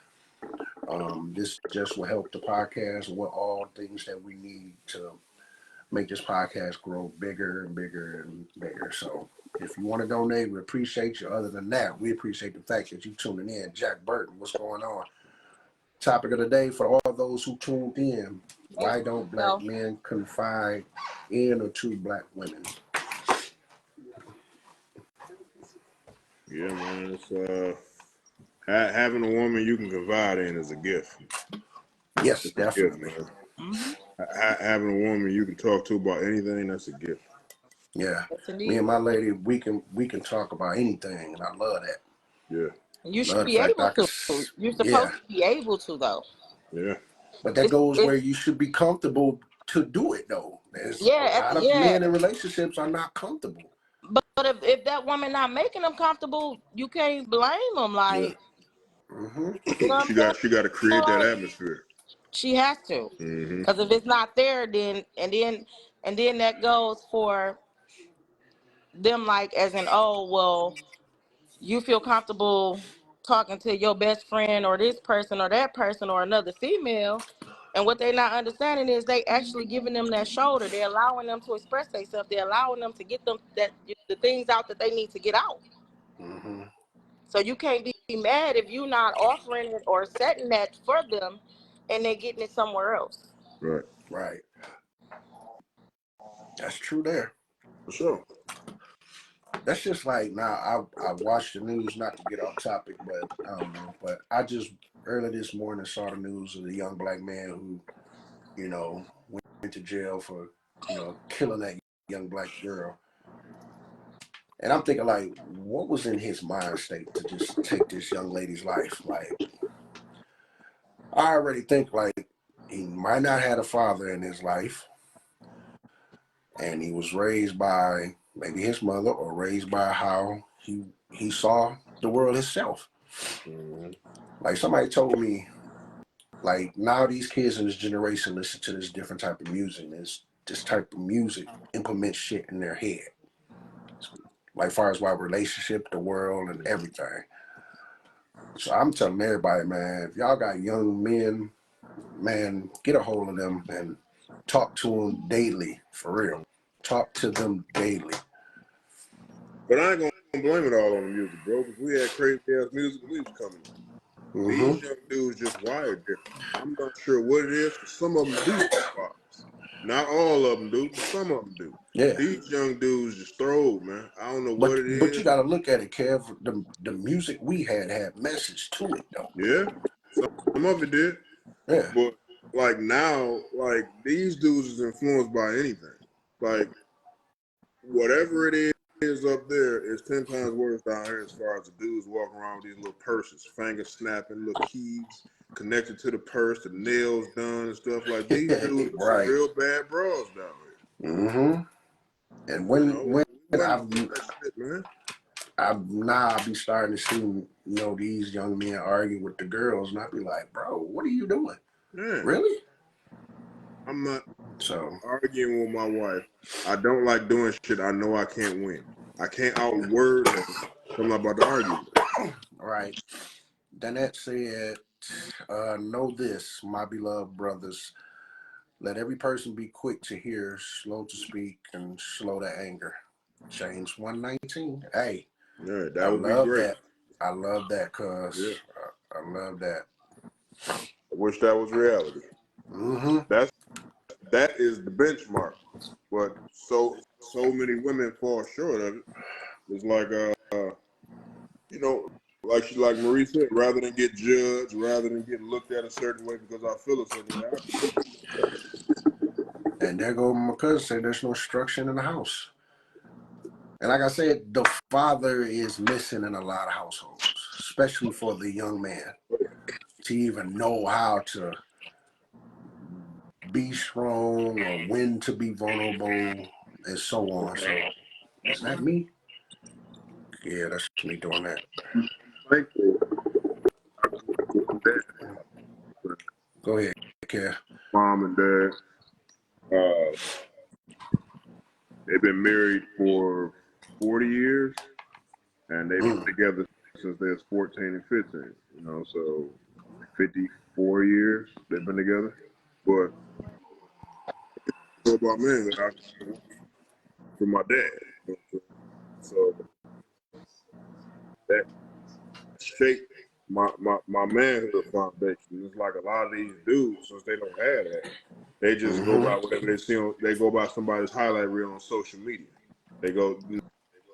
This just will help the podcast with all things that we need to make this podcast grow bigger and bigger and bigger. So if you want to donate, we appreciate you. Other than that, we appreciate the fact that you tuning in. Jack Burton, what's going on? Topic of the day for all those who tuned in. Why don't black men confide in or to black women? Yeah, man. It's having a woman you can confide in is a gift. Yes, It's a gift, definitely. man. Mm-hmm. Having a woman you can talk to about anything, that's a gift. Yeah. Yes, Me indeed. and my lady, we can talk about anything, and I love that. Yeah. You should Love the be fact able I can, to. You're yeah. supposed to be able to, though. Yeah. But that goes where you should be comfortable to do it, though. There's a lot of men in relationships are not comfortable. But if that woman not making them comfortable, you can't blame them. Yeah. Like, you know what She I'm saying? got to create that Like, atmosphere. she has to, Mm-hmm. because if it's not there, then that goes for them. Like, as in, oh well, you feel comfortable talking to your best friend or this person or that person or another female. And what they're not understanding is they actually giving them that shoulder. They're allowing them to express themselves. They're allowing them to get them the things out that they need to get out. Mm-hmm. So you can't be mad if you're not offering it or setting that for them, and they're getting it somewhere else. Right. Right. That's true there. For sure. That's just like now. I watched the news, not to get off topic, but I don't know. But I just early this morning saw the news of the young black man who, went to jail for, killing that young black girl. And I'm thinking, like, what was in his mind state to just take this young lady's life? Like, I already think like he might not have a father in his life, and he was raised by maybe his mother or raised by how he saw the world himself. Mm-hmm. Like somebody told me, like now these kids in this generation listen to this different type of music. This type of music implements shit in their head. Like far as what relationship, the world, and everything. So I'm telling everybody, man, if y'all got young men, man, get a hold of them and talk to them daily, for real. Talk to them daily. But I ain't gonna blame it all on the music, bro, because we had crazy ass music when we was coming up. These young dudes just wired different. I'm not sure what it is, because some of them do have fathers. Not all of them do, but some of them do. Yeah. These young dudes just throw, man. I don't know what it But is. you got to look at it, Kev. The music we had message to it, though. Yeah, some of it did. Yeah. But like now, like these dudes is influenced by anything. Like whatever it is up there is 10 times worse down here as far as the dudes walking around with these little purses, finger snapping, little keys connected to the purse, the nails done and stuff like these dudes are some Right. real bad bras down here. Mm-hmm. And We when wasn't doing that shit, man. I be starting to see, these young men argue with the girls, and I be like, bro, what are you doing? Yeah. Really? I'm not So arguing with my wife. I don't like doing shit I know I can't win. I can't outword her, so I'm not about to argue with her. right. Danette said, know this, my beloved brothers. Let every person be quick to hear, slow to speak, and slow to anger. James 1:19. Hey, Yeah, that I would be love great. that. I love that, cuz. Yeah. I love that. I wish that was reality. Mm-hmm. That is the benchmark. But so many women fall short of it. It's like You know, like Marie said, rather than get judged, rather than get looked at a certain way because I feel a certain way. And there go my cousin said there's no structure in the house. And like I said, the father is missing in a lot of households, especially for the young man, to even know how to be strong or when to be vulnerable and so on. So, is that me? Yeah, that's me doing that. Thankful. Go ahead, Kev. Mom and dad, they've been married for 40 years, and they've been together since they was 14 and 15. You know, so 54 years they've been together. But what about me? From my dad. So that shaped my manhood foundation. It's like a lot of these dudes, since they don't have that, they just go by whatever they see they go by somebody's highlight reel on social media. They go,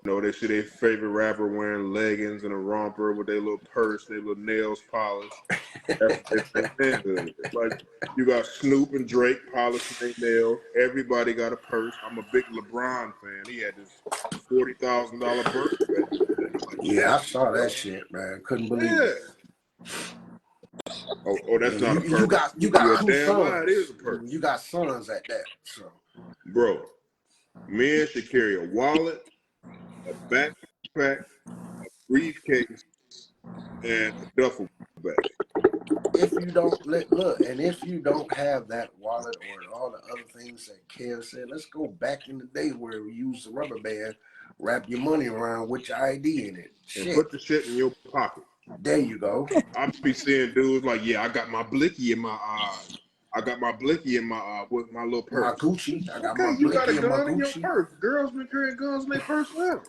they see their favorite rapper wearing leggings and a romper with their little purse, their little nails polished. That's their manhood. It's like you got Snoop and Drake polishing their nails. Everybody got a purse. I'm a big LeBron fan. He had this $40,000 birthday. Yeah, I saw that shit, man. Couldn't believe it. Oh, that's not a purse. You got You're two damn sons. right, it is a purse. You got sons at that. So, bro, men should carry a wallet, a backpack, a briefcase, and a duffel bag. if you don't and if you don't have that wallet or all the other things that Kev said, let's go back in the day where we used the rubber band, wrap your money around with your ID in it. And Shit. put the shit in your pocket. There you go. I be seeing dudes like, yeah, I got my blicky in my I got my blicky in my with my little purse. My Gucci. I got okay, my you got a blicky and my gun in your Gucci. purse. Girls been carrying guns in their purse forever.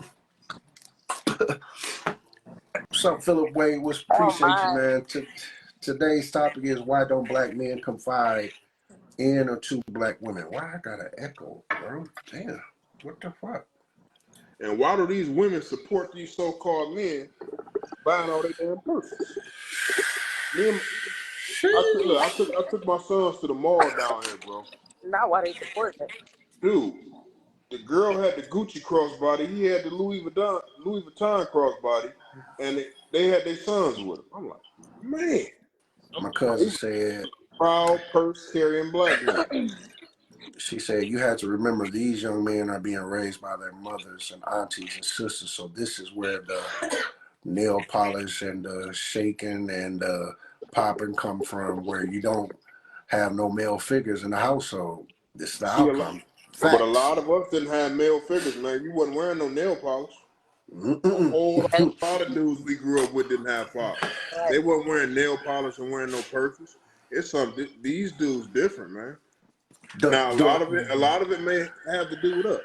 What's up, Philip Wade? Appreciate you, man. Today's topic is why don't black men confide in or to black women? Why I got an echo, bro? Damn. What the fuck? And why do these women support these so-called men buying all their damn purses? I took my sons to the mall down here, bro. Not why they support it. Dude, the girl had the Gucci crossbody. He had the Louis Vuitton crossbody, and they had their sons with them. I'm like, man. My cousin said, proud purse carrying black men. She said, you had to remember these young men are being raised by their mothers and aunties and sisters. So this is where the nail polish and the shaking and the popping come from, where you don't have no male figures in the household. This is the outcome. But a lot of us didn't have male figures, man. You wasn't wearing no nail polish. A whole lot of dudes we grew up with didn't have fathers. They weren't wearing nail polish and wearing no purses. It's something. These dudes different, man. Now a lot of it may have to do with us.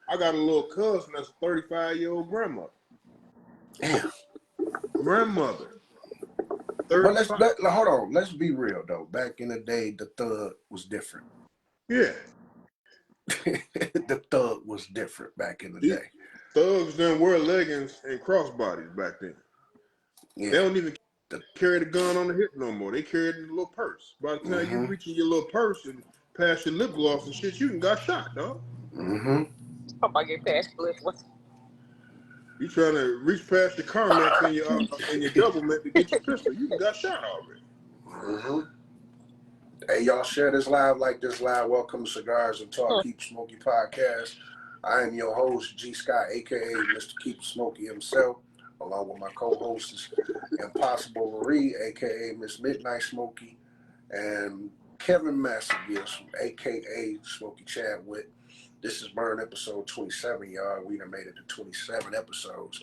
I got a little cousin that's a 35-year-old grandmother. Damn. Grandmother. But hold on. Let's be real though. Back in the day, the thug was different. Yeah. The thug was different back in the day. Thugs didn't wear leggings and crossbodies back then. Yeah. They don't even carry the gun on the hip no more. They carry it in a little purse. By the time you reach in your little purse and pass your lip gloss and shit, you done got shot, dog. Hope I get past lip gloss. You trying to reach past your Carmex in your doublemint to get your pistol. You done got shot already. Hey, y'all share this live, like this live. Welcome to Cigars and Talk Keep Smokey podcast. I am your host, G.Scott, a.k.a. Mr. Keep Smokey himself, along with my co-hosts, Impossible Marie, a.k.a. Miss Midnight Smokey, and Kevin Massingille, a.k.a. Smokey Chadwick. This is Burn episode 27, y'all. We done made it to 27 episodes.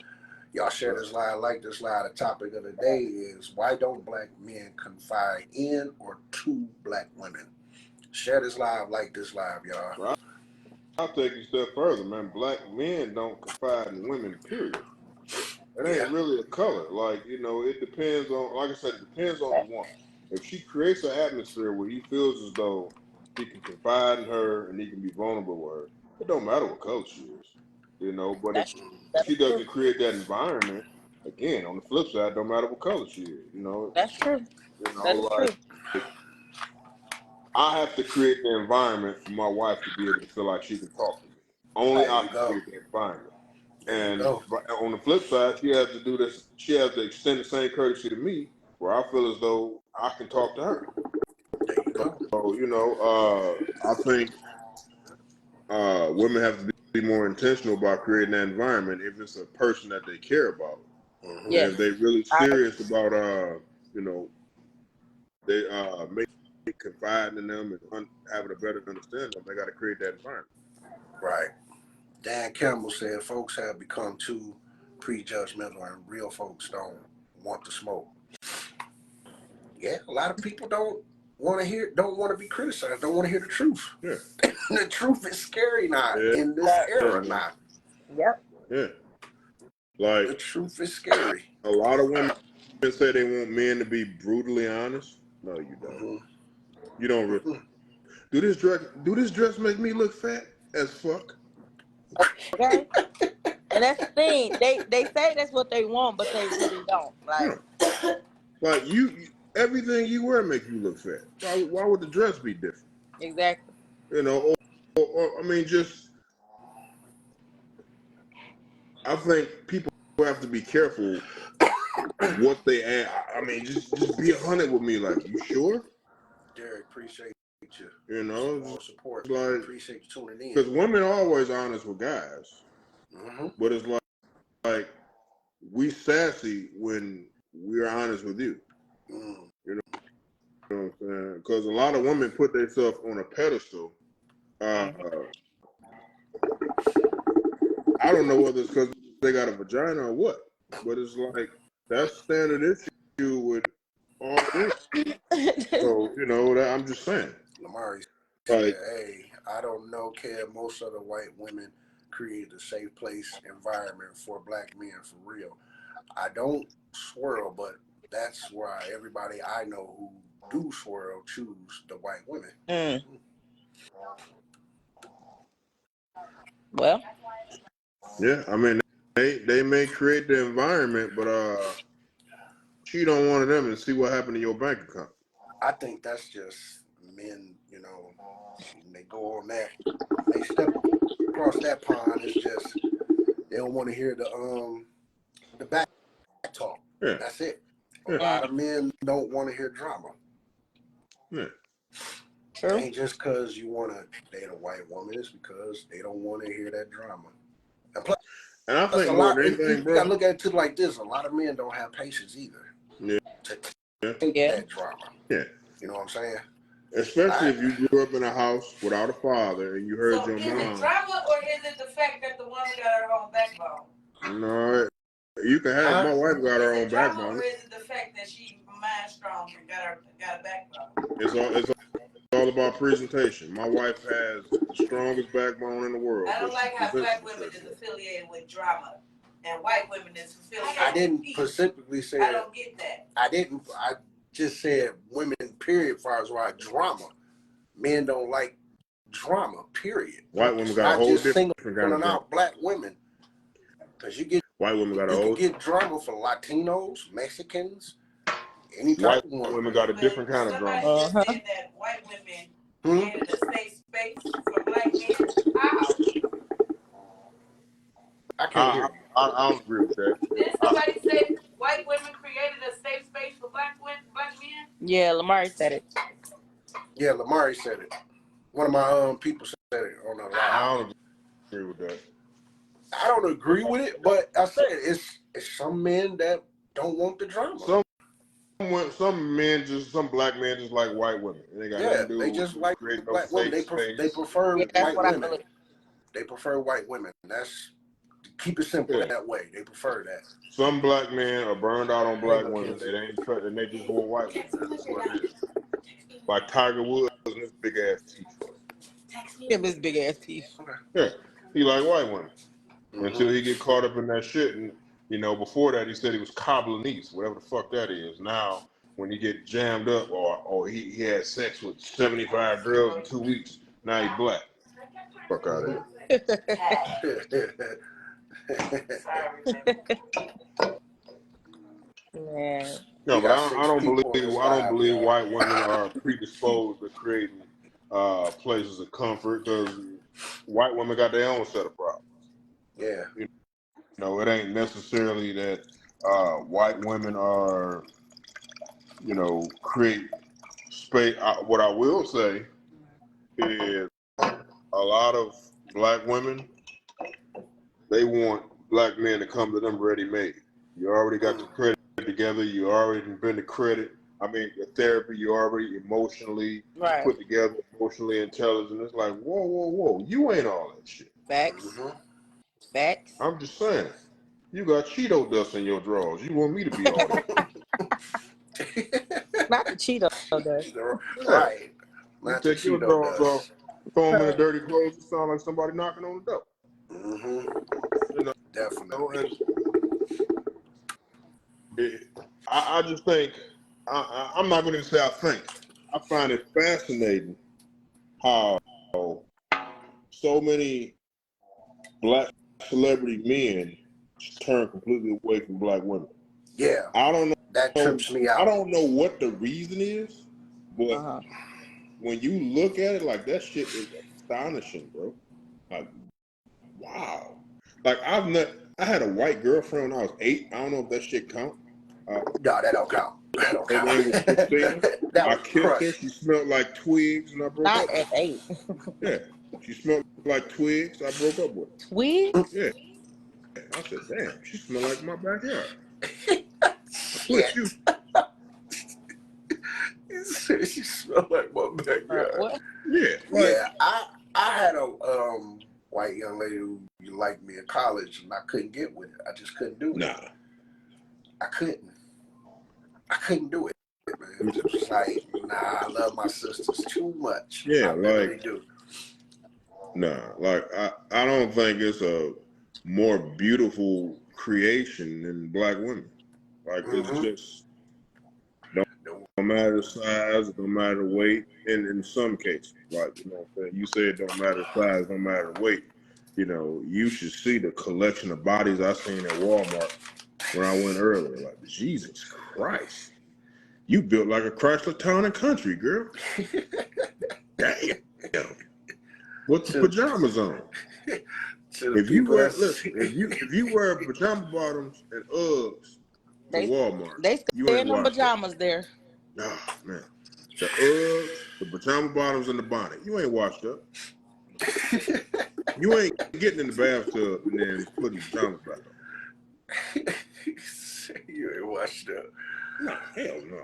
Y'all share this live, like this live. The topic of the day is why don't black men confide in or to black women? Share this live, like this live, y'all. Right. I'll take you a step further, man. Black men don't confide in women, period. It ain't really a color. Like, it depends on, like I said, it depends on the woman. If she creates an atmosphere where he feels as though he can confide in her and he can be vulnerable with her, it don't matter what color she is. But if she doesn't create that environment again, on the flip side, don't matter what color she is. That's true. That is Like true. I have to create the environment for my wife to be able to feel like she can talk to me. Only There I you can go. create the environment. There you And go. on the flip side, she has to do this. She has to extend the same courtesy to me, where I feel as though I can talk to her. There you go. So I think women have to be more intentional about creating that environment if it's a person that they care about, Mm-hmm. and Yes. if they're really serious about they make confiding in them and having a better understanding. They got to create that environment. Right. Dan Campbell said folks have become too prejudgmental and real folks don't want to smoke. Yeah, a lot of people don't want to be criticized, don't want to hear the truth. Yeah. The truth is scary now in this era now. Yep. Yeah. Like The truth is scary. a lot of women say they want men to be brutally honest. No, you don't. Mm-hmm. You don't really. Do this dress make me look fat as fuck? Okay. And that's the thing. They say that's what they want, but they really don't. Like, Like everything you wear make you look fat. Why would the dress be different? exactly. Or I mean, just I think people have to be careful what they add. I mean, just be 100 with me. Like, you sure? Derek, appreciate you. More support. like, Appreciate you tuning in. because women are always honest with guys, but it's like we sassy when we're honest with you. Mm. You know what I'm saying? Because a lot of women put themselves on a pedestal. I don't know whether it's because they got a vagina or what, but it's like that's standard issue with all women. So that I'm just saying. Lamari said, "Hey, I don't know, Kev. Most of the white women created a safe place environment for black men for real. I don't swirl, but that's why everybody I know who do swirl choose the white women." Mm. Well, yeah, I mean they may create the environment, but cheat on one of them and see what happened to your bank account. I think that's just men, when they go on that, they step across that pond. It's just they don't want to hear the back talk. Yeah. That's it. A lot of men don't want to hear drama. Yeah. It ain't just because you want to date a white woman. It's because they don't want to hear that drama. And plus, and I think a more lot, than anything, you bro. got to look at it like this. A lot of men don't have patience either. Yeah. To take that drama. Yeah. You know what I'm saying? Especially if you grew up in a house without a father and you heard your mom. Is it drama or is it the fact that the woman got her own backbone? No, you can have. My wife got her own backbone. Or is it the fact that she mind strong and got a backbone? It's all about presentation. My wife has the strongest backbone in the world. I don't like how black women is affiliated with drama and white women is affiliated. I didn't specifically say. I don't get that. I just said women. Period. As far as why drama, men don't like drama. Period. White women got a whole different kind of drama. Out black women, because you get white women got you can get drama for Latinos, Mexicans, any type of woman. Women got a different kind of drama. Somebody just said that white women created a safe space for black men. How? I can't hear you. I don't agree with that. Did somebody say white women created a safe space for black men? Yeah, Lamari said it. Yeah, Lamari said it. One of my people said it on the live. I don't agree with that. I don't agree with it, but I said it's some men that don't want the drama. Some black men just like white women. They got nothing to do they just like black women. They prefer white women. They prefer white women. That's keep it simple that way. They prefer that. Some black men are burned out on black women. They just want white women. That's what it is. Like Tiger Woods and his big ass teeth. Him his big ass teeth. Yeah, he like white women until he get caught up in that shit. And before that he said he was Cobblinese, whatever the fuck that is. Now when he get jammed up or he had sex with 75 girls in 2 weeks, now he black. Fuck out of here. Man. No, We but got I six don't people on believe this live, y'all. white women are predisposed to creating places of comfort because white women got their own set of problems. Yeah. You know, it ain't necessarily that white women are, you know, create space. What I will say is a lot of black women, they want black men to come to them ready-made. You already got your credit together. You already been to credit. I mean, your therapy, you already emotionally Right. put together, emotionally intelligent. It's like, whoa, whoa, whoa. You ain't all that shit. Facts. Facts. I'm just saying. You got Cheeto dust in your drawers. You want me to be all that? Not the Cheeto dust. Right. You Not the take your Cheeto drawers off, dust. throw them in the dirty clothes, it sound like somebody knocking on the door. You know, Definitely. and I just think, I'm not going to say I think, I find it fascinating how so many black celebrity men turn completely away from black women. Yeah. I don't know. That trips me out. I don't know what the reason is, but when you look at it, like that shit is astonishing, bro. Like, wow. Like I had a white girlfriend when I was 8. I don't know if that shit count. No, that don't count. That don't Her count. name was Christina. That I was kissed her. crush. She smelled like twigs, and I broke Not up at with her. 8. Yeah, she smelled like twigs. I broke up with her. Twigs? Yeah, I said, damn, she smelled like my backyard. Shit. You. She smelled like my backyard. What? Yeah, like, Yeah, I had a white young lady who liked me in college, and I couldn't get with it. I just couldn't do it. nah. I couldn't do it, man. It was like, nah, I love my sisters too much. Yeah, I really like, do. nah. Like, I don't think it's a more beautiful creation than black women. Like, it's just don't matter the size, it don't matter the weight, and in some cases, like, you know what I'm saying, you said it don't matter the size, don't matter the weight. You know, you should see the collection of bodies I seen at Walmart when I went earlier. Like, Jesus Christ, you built like a Chrysler Town and Country, girl. Damn. With the pajamas on. If you wear, listen, if you wear pajama bottoms and Uggs to Walmart, They you stay ain't in them washed up. pajamas there. Oh, man. The Uggs, the pajama bottoms, and the bonnet. You ain't washed up. You ain't getting in the bathtub and then putting pajamas back on. You ain't washed up. No, hell no.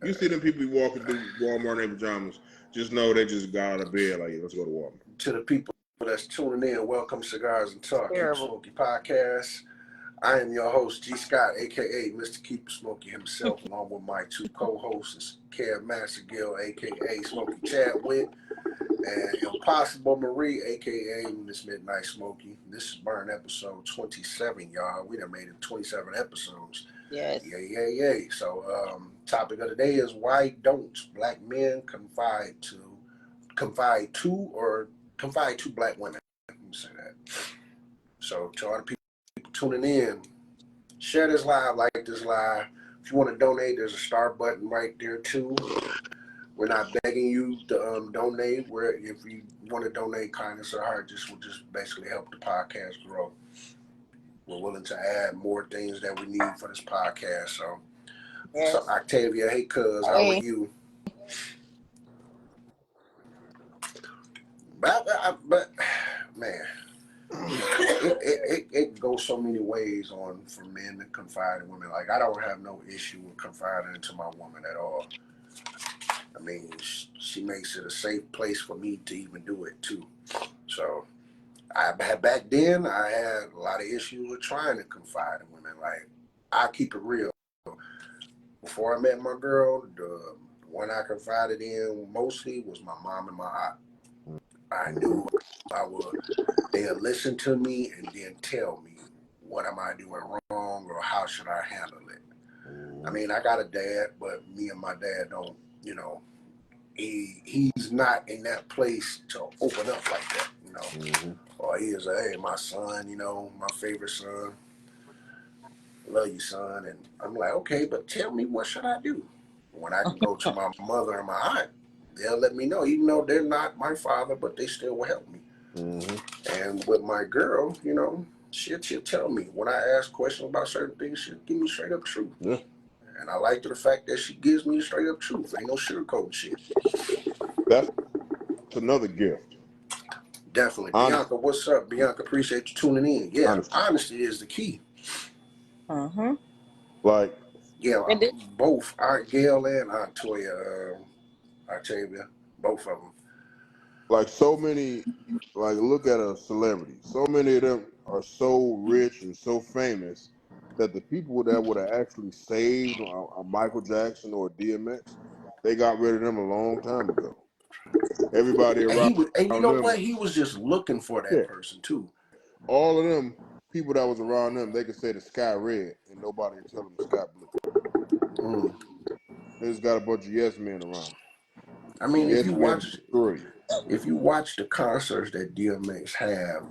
You see them people walking through Walmart in their pajamas, just know they just got out of bed like, let's go to Walmart. To the people that's tuning in, welcome Cigars and Talk, Keep Terrible. Smokey Podcast. I am your host, G.Scott, a.k.a. Mr. Keep Smokey himself, along with my two co-hosts, Kev Massingille, a.k.a. Smokey Chadwick, and Impossible Marie, a.k.a. Miss Midnight Smokey. This is Burn episode 27, y'all. We done made it 27 episodes. Yes. Yay. So, topic of the day is why don't black men confide to black women? Let me say that. So, to all the people tuning in, share this live, like this live. If you want to donate, there's a start button right there too. We're not begging you to donate. If you want to donate, kindness or heart, will just basically help the podcast grow. We're willing to add more things that we need for this podcast. So, Yes. So Octavia, hey cuz, how are you? But man, it goes so many ways for men to confide in women. Like, I don't have no issue with confiding into my woman at all. I mean, she makes it a safe place for me to even do it too. So back then I had a lot of issues with trying to confide in women. Like, I keep it real. Before I met my girl, the one I confided in mostly was my mom and my aunt. I knew they'd listen to me and then tell me what am I doing wrong or how should I handle it. I mean, I got a dad, but me and my dad don't, he's not in that place to open up like that, Or he is hey, my son, my favorite son. love you, son. And I'm like, okay, but tell me, what should I do? When I can go to my mother and my aunt, they'll let me know, even though they're not my father, but they still will help me. And with my girl, you know, she'll tell me. When I ask questions about certain things, she'll give me straight up truth. Yeah. And I like the fact that she gives me straight up truth. Ain't no sugarcoat shit. That's another gift. Definitely. Honest, Bianca, what's up? Bianca, appreciate you tuning in. Yeah, honesty. honesty is the key. Like, Yeah, And this, both Aunt Gail and Aunt Toya, Octavia, both of them. like so many, like look at a celebrity. So many of them are so rich and so famous that the people that would have actually saved a Michael Jackson or a DMX, they got rid of them a long time ago. Everybody And around you know them, what? He was just looking for that yeah, person too. all of them people that was around them, they could say the sky red and nobody would tell them the sky blue. Mm. They just got a bunch of yes men around. I mean, Yes men to destroy you. if you watch the concerts that DMX have,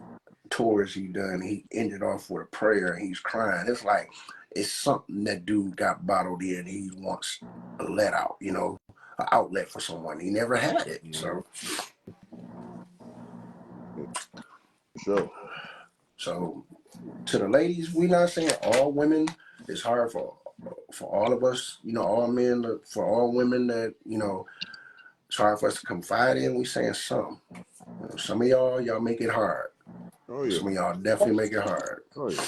tours he done, he ended off with a prayer and he's crying. It's like it's something that dude got bottled in. He wants a let out, you know, an outlet for someone. He never had it. So Sure. so to the ladies, we not saying all women. It's hard for all of us, you know, all men, for all women that, you know, it's hard for us to confide in. We saying some. You know, some of y'all make it hard. Oh yeah. Some of y'all definitely make it hard. Oh yeah.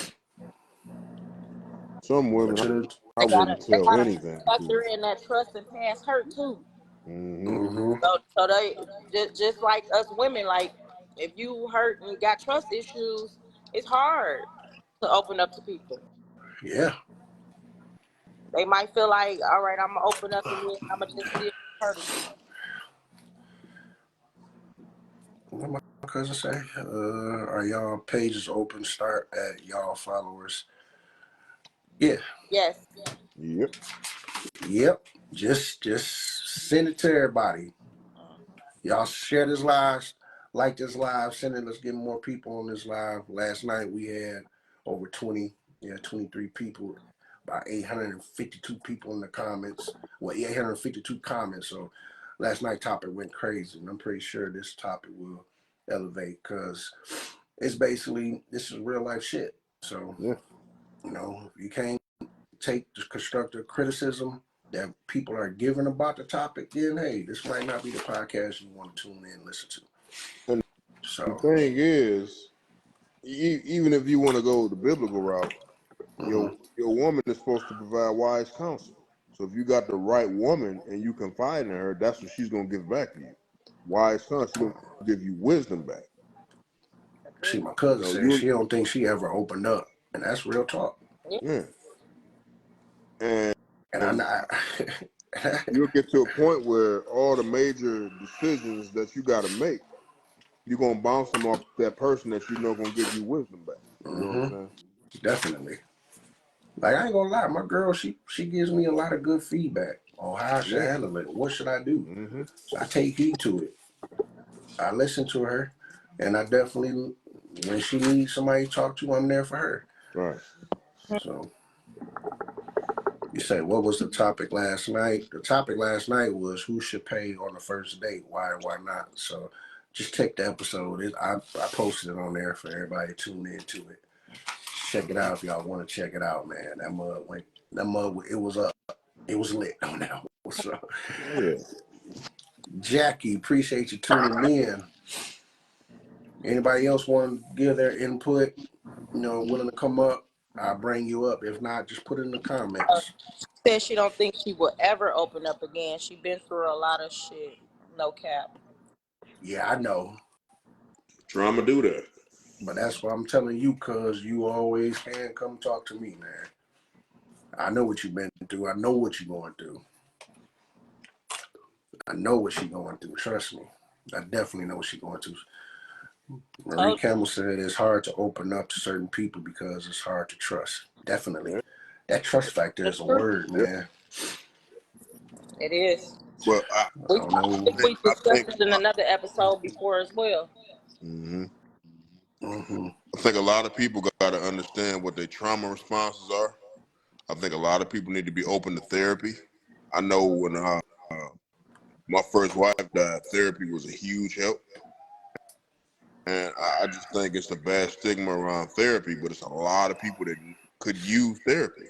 Some But women to the I wouldn't they tell gotta anything factor to. in that trust and past hurt too. Mm-hmm. mm-hmm. So they just like us women, like if you hurt and got trust issues, it's hard to open up to people. Yeah. They might feel like, all right, I'm gonna open up and then I'm gonna just live hurt again. What my cousin say? Are y'all pages open? Start at y'all followers. Yeah. Yes. Yep. Yep. Just send it to everybody. Y'all share this live, like this live, send it. Let's get more people on this live. Last night we had over 23 people, about 852 people in the comments. Well, 852 comments. So last night topic went crazy, and I'm pretty sure this topic will elevate because it's basically, this is real life shit. So, Yeah. you know, you can't take the constructive criticism that people are giving about the topic, then hey, this might not be the podcast you want to tune in and listen to. And the So, thing is, even if you want to go the biblical route, mm-hmm. your woman is supposed to provide wise counsel. So if you got the right woman and you confide in her, that's what she's gonna give back to you. Wise counsel, she's gonna give you wisdom back. See, Agreed. my You cousin know, said you she don't think she ever opened up, and that's real talk. Yeah. yeah. And And I'm not. you'll get to a point where all the major decisions that you gotta make, you're gonna bounce them off that person that you know gonna give you wisdom back. You know what I'm Mm-hmm. saying? Definitely. Like, I ain't gonna lie, my girl, she gives me a lot of good feedback on how I should Yeah. handle it. What should I do? Mm-hmm. So I take heed to it. I listen to her, and I definitely, when she needs somebody to talk to, I'm there for her. Right. So you say, what was the topic last night? The topic last night was who should pay on the first date, why or why not. So just check the episode. I posted it on there for everybody to tune into it. Check it out if y'all want to check it out, man. It was up. It was lit on that one. So Oh, yeah. Jackie, appreciate you tuning in. Anybody else want to give their input? You know, willing to come up, I'll bring you up. If not, just put it in the comments. Said she don't think she will ever open up again. She been through a lot of shit. No cap. Yeah, I know. Trauma do that. But that's what I'm telling you, cause you always can come talk to me, man. I know what you've been through. I know what you're going through. I know what she's going through. Trust me. I definitely know what she's going through. Marie Told Campbell said it's hard to open up to certain people because it's hard to trust. Definitely. That trust factor you is a the truth. word, Yep. man. It is. But I I We don't I know. think we I discussed think it in another episode before as well. mm-hmm. Mm-hmm. I think a lot of people got to understand what their trauma responses are, I think a lot of people need to be open to therapy. I know when my first wife died, therapy was a huge help. And I just think it's a bad stigma around therapy, but it's a lot of people that could use therapy,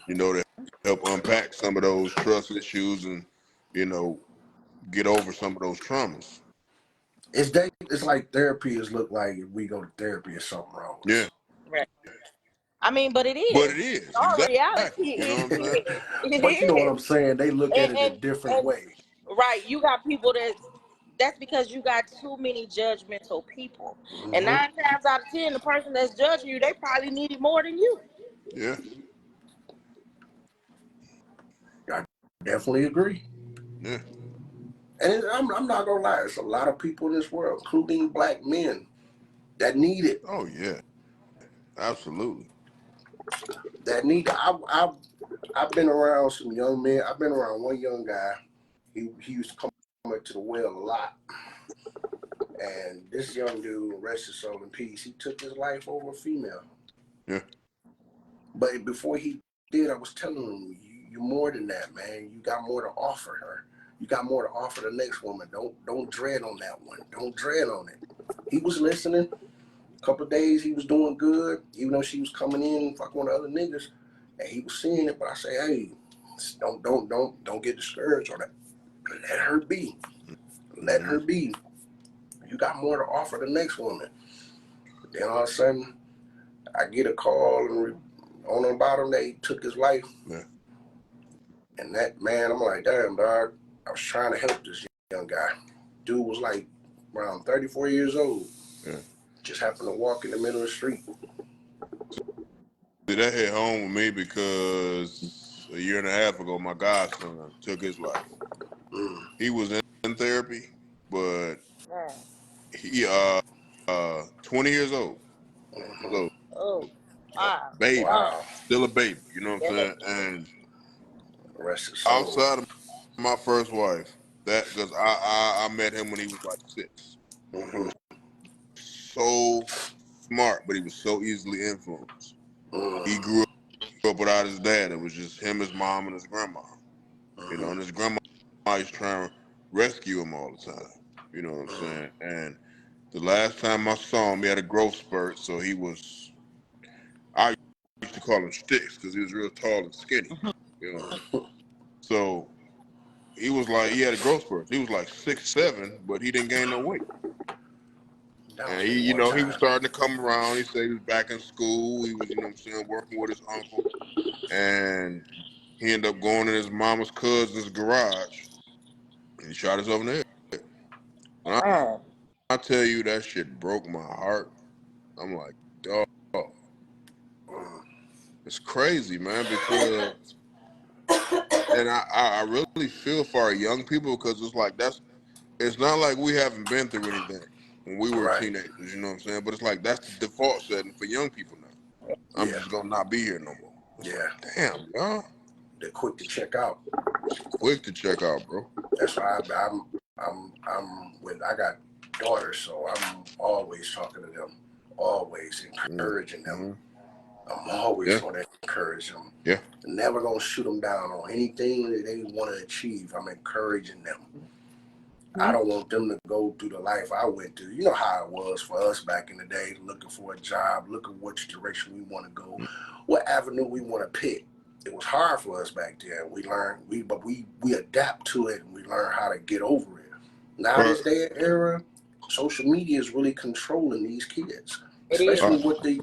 you know, to help unpack some of those trust issues and, you know, get over some of those traumas. It's like therapy is look like if we go to therapy or something wrong with Yeah. us. Right. I mean, but it But is. it is, Our exactly. reality You know is what I'm saying? it But you know what is. I'm saying? They look at it a different And way. right, you got people that's because you got too many judgmental people. And 9 times out of 10, the person that's judging you, they probably need it more than you. Yeah. I definitely agree. Yeah. And I'm not gonna lie, it's a lot of people in this world, including black men, that need it. Oh yeah. Absolutely. That need it. I've been around some young men. I've been around one young guy. He used to come up to the well a lot. And this young dude, rest his soul in peace, he took his life over a female. Yeah. But before he did, I was telling him, you're more than that, man. You got more to offer her. You got more to offer the next woman. Don't dread on that one. Don't dread on it. He was listening. A couple of days he was doing good, even though she was coming in fucking with other niggas, and he was seeing it. But I say, hey, don't get discouraged on that. Let her be. Let her be. You got more to offer the next woman. Then all of a sudden, I get a call and on the bottom that he took his life. Yeah. And that, man, I'm like, damn, dog. I was trying to help this young guy. Dude was like around 34 years old. Yeah. Just happened to walk in the middle of the street. See, that hit home with me because a year and a half ago, my godson took his life. He was in therapy, but he 20 years old. 20 years old. Oh, wow. Baby. Wow. Still a baby, you know what I'm Yeah. saying? And Rest his soul. outside of my first wife, that because I met him when he was like 6. He was so smart, but he was so easily influenced. He grew up without his dad. It was just him, his mom, and his grandma. You know, and his grandma used to try and rescue him all the time. You know what I'm saying? And the last time I saw him, he had a growth spurt, so he was, I used to call him Sticks because he was real tall and skinny. You know, so he was like, he had a growth spurt. He was like 6'7", but he didn't gain no weight. And he, you know, he was starting to come around. He said he was back in school. He was, you know what I'm saying, working with his uncle. And he ended up going in his mama's cousin's garage and he shot himself in the head. When I tell you that shit broke my heart, I'm like, dog. It's crazy, man, because, and I really feel for our young people because it's like, it's not like we haven't been through anything when we were teenagers, you know what I'm saying? But it's like, that's the default setting for young people now. I'm just going to not be here no more. It's like, damn, y'all. They're quick to check out. Quick to check out, bro. That's why I got daughters, so I'm always talking to them, always encouraging them. I'm always going to encourage them. Yeah. Never going to shoot them down on anything that they want to achieve. I'm encouraging them. I don't want them to go through the life I went through. You know how it was for us back in the day, looking for a job, looking which direction we want to go, what avenue we want to pick. It was hard for us back then. We learned, but we adapt to it and we learn how to get over it. Now this day and era, social media is really controlling these kids, especially with the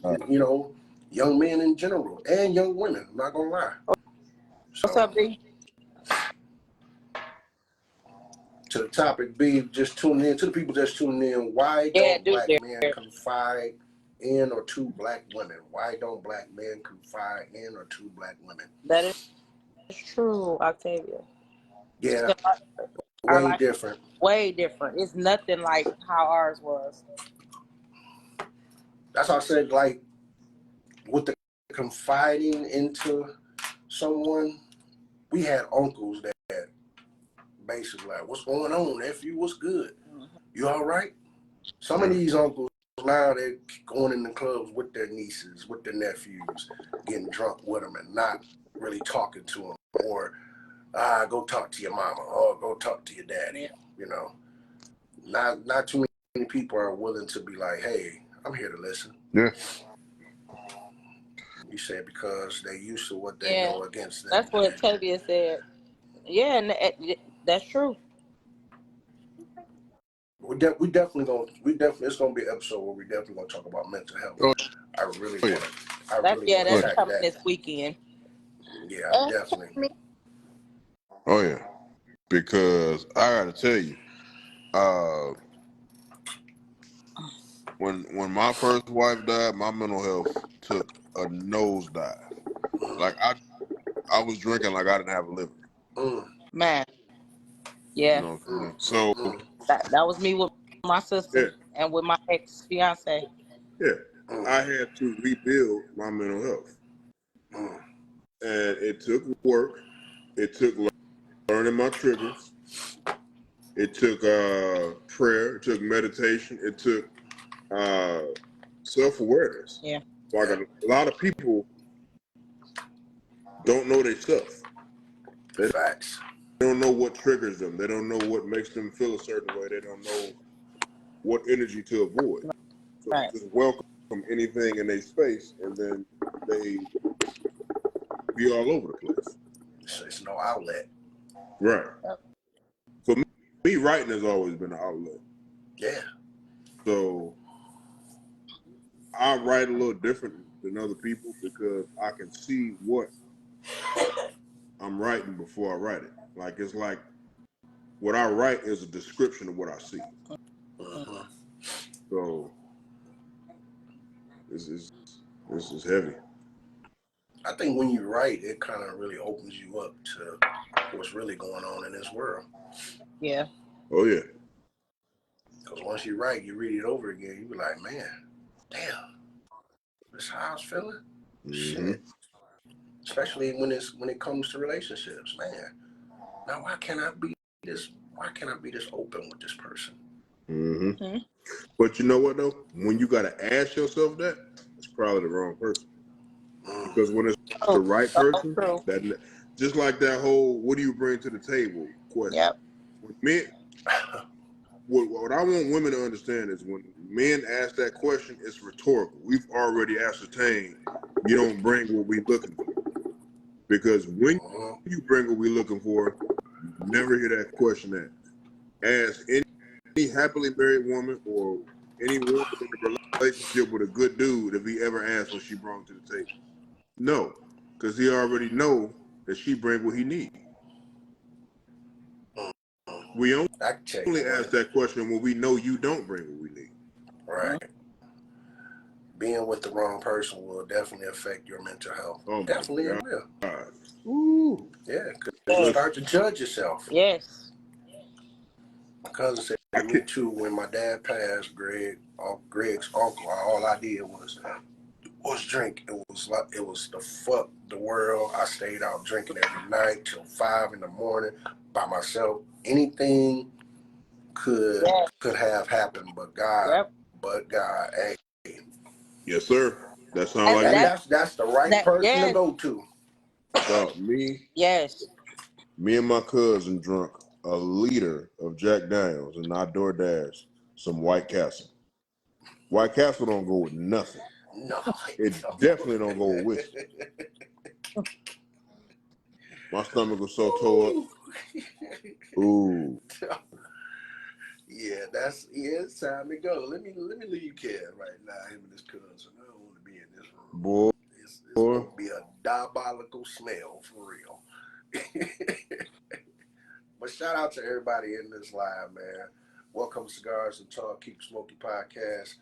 young men in general and young women. I'm not gonna lie. What's up, B? To the topic, B, just tuning in. To the people just tuning in, why don't black men confide in or to black women? Why don't black men confide in or to black women? That is true, Octavia. Yeah, way different. Way different. It's nothing like how ours was. That's why I said, like, with the confiding into someone, we had uncles that basically like, what's going on, nephew? What's good? You all right? Some of these uncles now they're going in the clubs with their nieces, with their nephews, getting drunk with them and not really talking to them. Or, go talk to your mama, or go talk to your daddy. Yeah. You know, not too many people are willing to be like, hey, I'm here to listen. Yeah. You said because they used to what they know against them. That's what Tavia said. Yeah, and that's true. We definitely it's gonna be an episode where we definitely gonna talk about mental health. Oh, I really yeah. want to. I That's really want to that's attack coming that. this weekend. Yeah, definitely. Oh yeah. Because I gotta tell you, when my first wife died, my mental health took a nosedive. Like I was drinking like I didn't have a liver. Man, You yeah, know what I'm saying? So that was me with my sister yeah, and with my ex fiance. yeah. I had to rebuild my mental health. And it took work. It took learning my triggers. It took prayer. It took meditation. It took self-awareness. Yeah. Like a lot of people don't know their stuff. Facts. They don't know what triggers them. They don't know what makes them feel a certain way. They don't know what energy to avoid. So Right. they just welcome anything in their space, and then they be all over the place. So it's no outlet. Right. Yep. For me, writing has always been an outlet. Yeah. So I write a little different than other people because I can see what I'm writing before I write it. Like it's like what I write is a description of what I see. So this is heavy. I think when you write, it kind of really opens you up to what's really going on in this world. Yeah. Oh yeah. Because once you write, you read it over again, you be like, man, damn, this how I was feeling. Shit. Especially when it comes to relationships, man. Now why can't I be this open with this person? But you know what though? When you gotta ask yourself that, it's probably the wrong person. Because when it's the right person, that just like that whole "what do you bring to the table" question. Yep. When men, what I want women to understand is when men ask that question, it's rhetorical. We've already ascertained you don't bring what we're looking for. Because when you bring what we're looking for, you never hear that question asked. Ask any happily married woman or any woman in a relationship with a good dude if he ever asked what she brought to the table. No, because he already know that she bring what he need. We only ask that question when we know you don't bring what we need. Right. Being with the wrong person will definitely affect your mental health. Oh definitely my it will. God. Ooh. Yeah, because you start to judge yourself. Yes. My cousin said me too. When my dad passed, Greg's uncle, all I did was drink. It was the fuck the world. I stayed out drinking every night till 5 in the morning by myself. Anything could have happened, but God, hey. Yes, sir. That sounds like that's the right person to go to. Me. Yes. Me and my cousin drunk a liter of Jack Daniels and I DoorDash some White Castle. White Castle don't go with nothing. No, it definitely don't go with whiskey. My stomach was so tore up. Ooh. Yeah, it's time to go. Let me leave Kev right now, him and his cousin. I don't want to be in this room. Boy. It's going to be a diabolical smell for real. But shout out to everybody in this live, man. Welcome to Cigars and Talk, Keep Smokey podcast.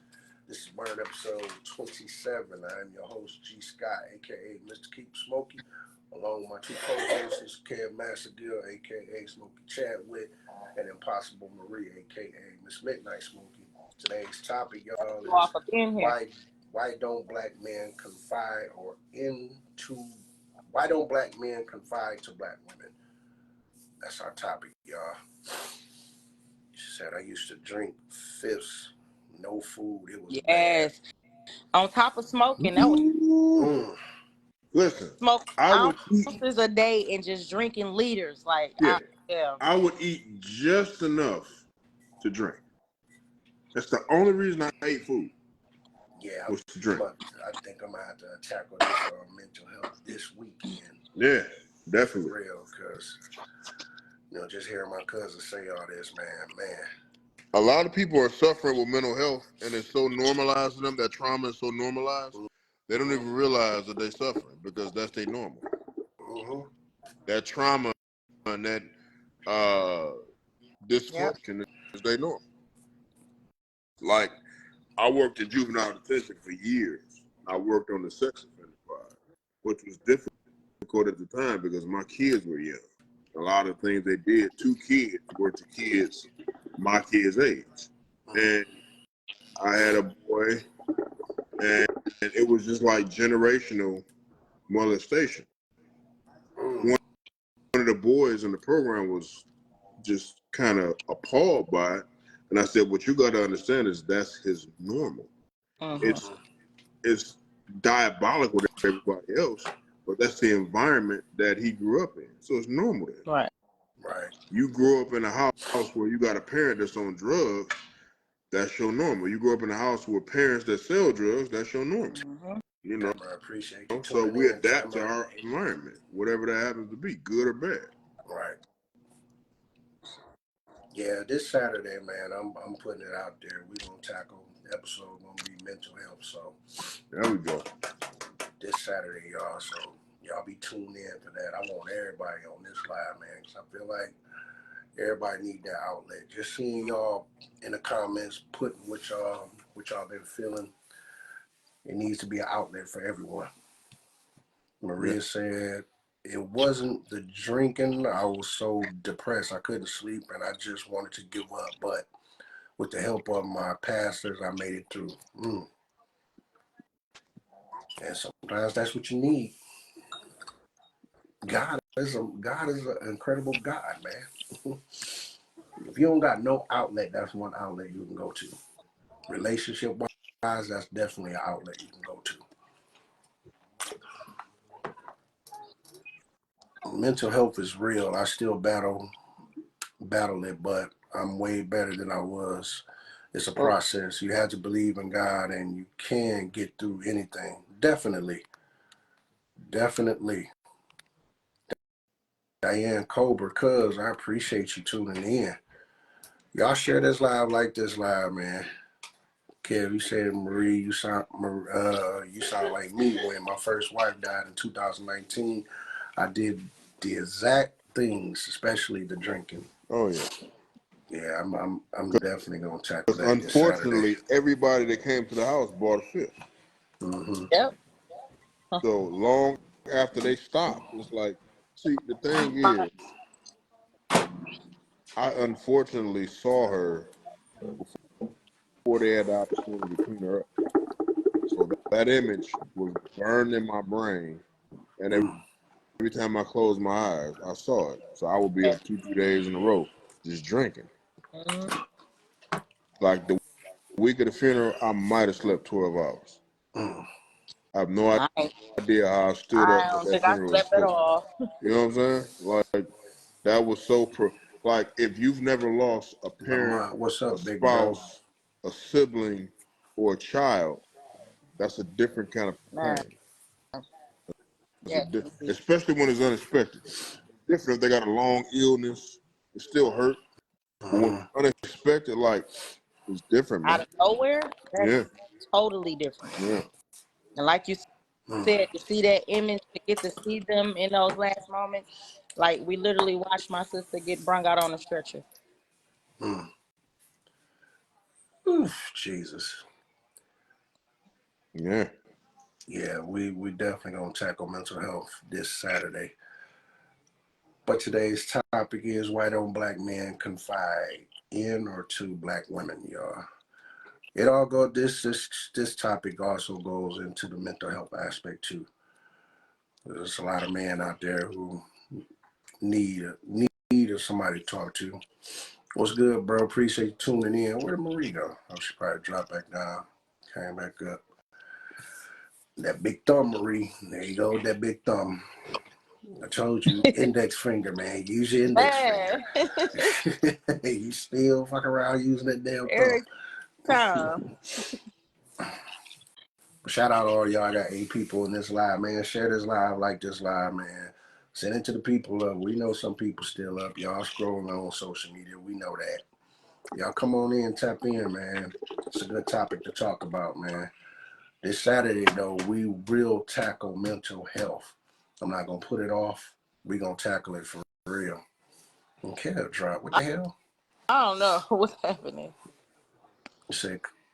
This is Burn episode 27. I am your host, G.Scott, a.k.a. Mr. Keep Smokey, along with my two co-hosts, Kev Massingille, a.k.a. Smokey Chadwick, and Impossible Marie, a.k.a. Miss Midnight Smokey. Today's topic, y'all, is why don't black men confide to black women? That's our topic, y'all. She said, I used to drink fifths, no food. It was Yes. On top of smoking, that was Ooh. bad. Listen, smoking I would eat. ounces a day and just drinking liters. Like, Yeah, yeah. I would eat just enough to drink. That's the only reason I ate food Yeah, was to drink. I think I'm gonna have to tackle this mental health this weekend. Yeah, For definitely. real, because just hearing my cousin say all this, man. A lot of people are suffering with mental health, and it's so normalized to them. That trauma is so normalized, they don't even realize that they're suffering because that's their normal. Mm-hmm. That trauma and that dysfunction is their normal. Like, I worked in juvenile detention for years. I worked on the sex offender file, which was difficult at the time because my kids were young. A lot of things they did to kids were to kids my kids' age. And I had a boy, and it was just like generational molestation. One of the boys in the program was just kind of appalled by it. And I said, what you got to understand is that's his normal. Mm-hmm. It's diabolical to everybody else, but that's the environment that he grew up in. So it's normal to him. Right. Right. You grew up in a house where you got a parent that's on drugs, that's your normal. You grew up in a house with parents that sell drugs, that's your normal. Mm-hmm. You know, I appreciate you so tuning we in, adapt to Tamara. our environment, whatever that happens to be, good or bad. Right. Yeah, this Saturday, man, I'm putting it out there. We're gonna tackle episode gonna be mental health. So There we go. this Saturday, y'all. So y'all be tuned in for that. I want everybody on this live, man, because I feel like everybody need that outlet. Just seeing y'all in the comments, putting what y'all been feeling. It needs to be an outlet for everyone. Maria said it wasn't the drinking. I was so depressed I couldn't sleep and I just wanted to give up. But with the help of my pastors, I made it through. And sometimes that's what you need. God is an incredible God, man. If you don't got no outlet, that's one outlet you can go to. Relationship wise, that's definitely an outlet you can go to. Mental health is real. I still battle it, but I'm way better than I was. It's a process. You have to believe in God and you can get through anything. Definitely. Diane Cobra, cuz I appreciate you tuning in. Y'all share this live, like this live, man. Kev, you said, Marie, you sound like me. When my first wife died in 2019, I did the exact things, especially the drinking. Oh yeah. Yeah, I'm definitely gonna tackle Because that this Saturday. unfortunately, everybody that came to the house bought a fifth. Yep. So long after they stopped, it's like, see, the thing is, I unfortunately saw her before they had the opportunity to clean her up. So that image was burned in my brain, and every time I closed my eyes, I saw it. So I would be up 2-3 days in a row just drinking. Mm-hmm. Like the week of the funeral, I might have slept 12 hours. I have no idea how I stood up I at don't that think I funeral and slept at spoke. all. You know what I'm saying? Like, that was so like, if you've never lost a parent, Lamont, what's a up, big bro? spouse, a sibling, or a child, that's a different kind of Man, pain. yes. Especially when it's unexpected. Different if they got a long illness, it still hurt. But when it's unexpected, like, it's different, Out man. of nowhere, that's Yeah. totally different. Yeah. And like you said, to see that image, to get to see them in those last moments, like we literally watched my sister get brung out on a stretcher. Oof, Jesus. Yeah. Yeah, we definitely gonna tackle mental health this Saturday. But today's topic is why don't black men confide in or to black women, y'all. It all go this topic also goes into the mental health aspect too. There's a lot of men out there who need somebody to talk to, What's good, bro? Appreciate you tuning in. Where did Marie go? Oh, she probably dropped back down. Came back up. That big thumb, Marie. There you go, that big thumb. I told you, index finger, man. Use your index finger. Man, You still fuck around using that damn every time. thumb. Shout out to all y'all. I got 8 people in this live, man. Share this live, like this live, man. Send it to the people up. We know some people still up. Y'all scrolling on social media. We know that. Y'all come on in, tap in, man. It's a good topic to talk about, man. This Saturday, though, we will tackle mental health. I'm not going to put it off. We're going to tackle it for real. Okay, drop. What the hell? I don't know what's happening.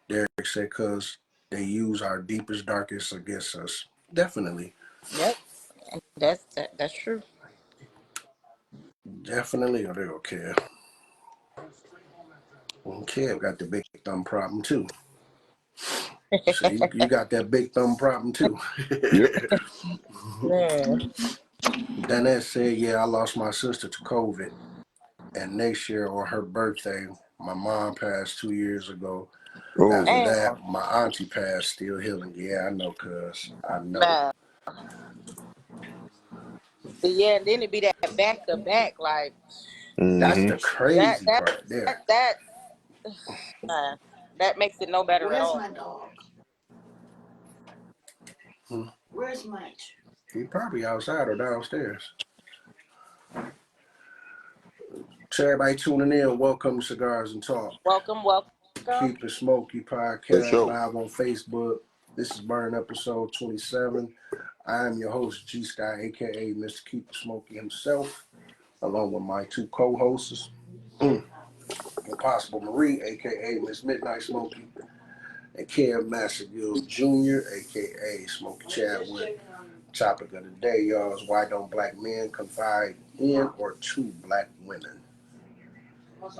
Derek said, because they use our deepest, darkest against us. Definitely. Yep, that's true. Definitely, or they don't care. Okay, got the big thumb problem, too. So you got that big thumb problem, too. Yep. Man, Danette said, yeah, I lost my sister to COVID. And next year on her birthday, my mom passed 2 years ago. Oh, After damn, that, my auntie passed, still healing. Yeah, I know, cuz. I know. man. But yeah, and then it'd be that back to back, like That's the that crazy that part there. that man, that makes it no better at Where's all. my dog? Hmm. Where's Munch? He probably outside or downstairs. So everybody tuning in, welcome to Cigars and Talk. Welcome. Keep it Smokey for podcast sure. live on Facebook. This is Burn episode 27. I am your host, G.Scott, aka Mr. Keep It Smokey himself, along with my 2 co-hosts, Impossible Marie, aka Miss Midnight Smokey, and Cam Massingille Jr., aka Smokey Chadwick. Topic of the day, y'all, is why don't black men confide in or to black women?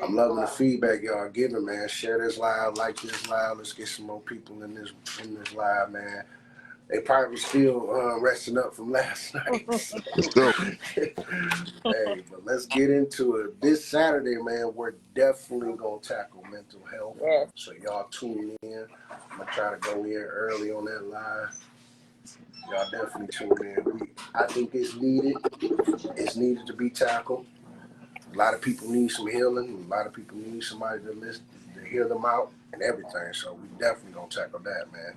I'm loving the feedback y'all giving, man. Share this live, like this live. Let's get some more people in this live, man. They probably still resting up from last night. So. For sure. Hey, but let's get into it. This Saturday, man, we're definitely gonna tackle mental health. Yes, So y'all tune in. I'm gonna try to go in early on that live. Y'all definitely tune in. I think it's needed. It's needed to be tackled. A lot of people need some healing. A lot of people need somebody to listen, to hear them out and everything. So we definitely gonna tackle that, man.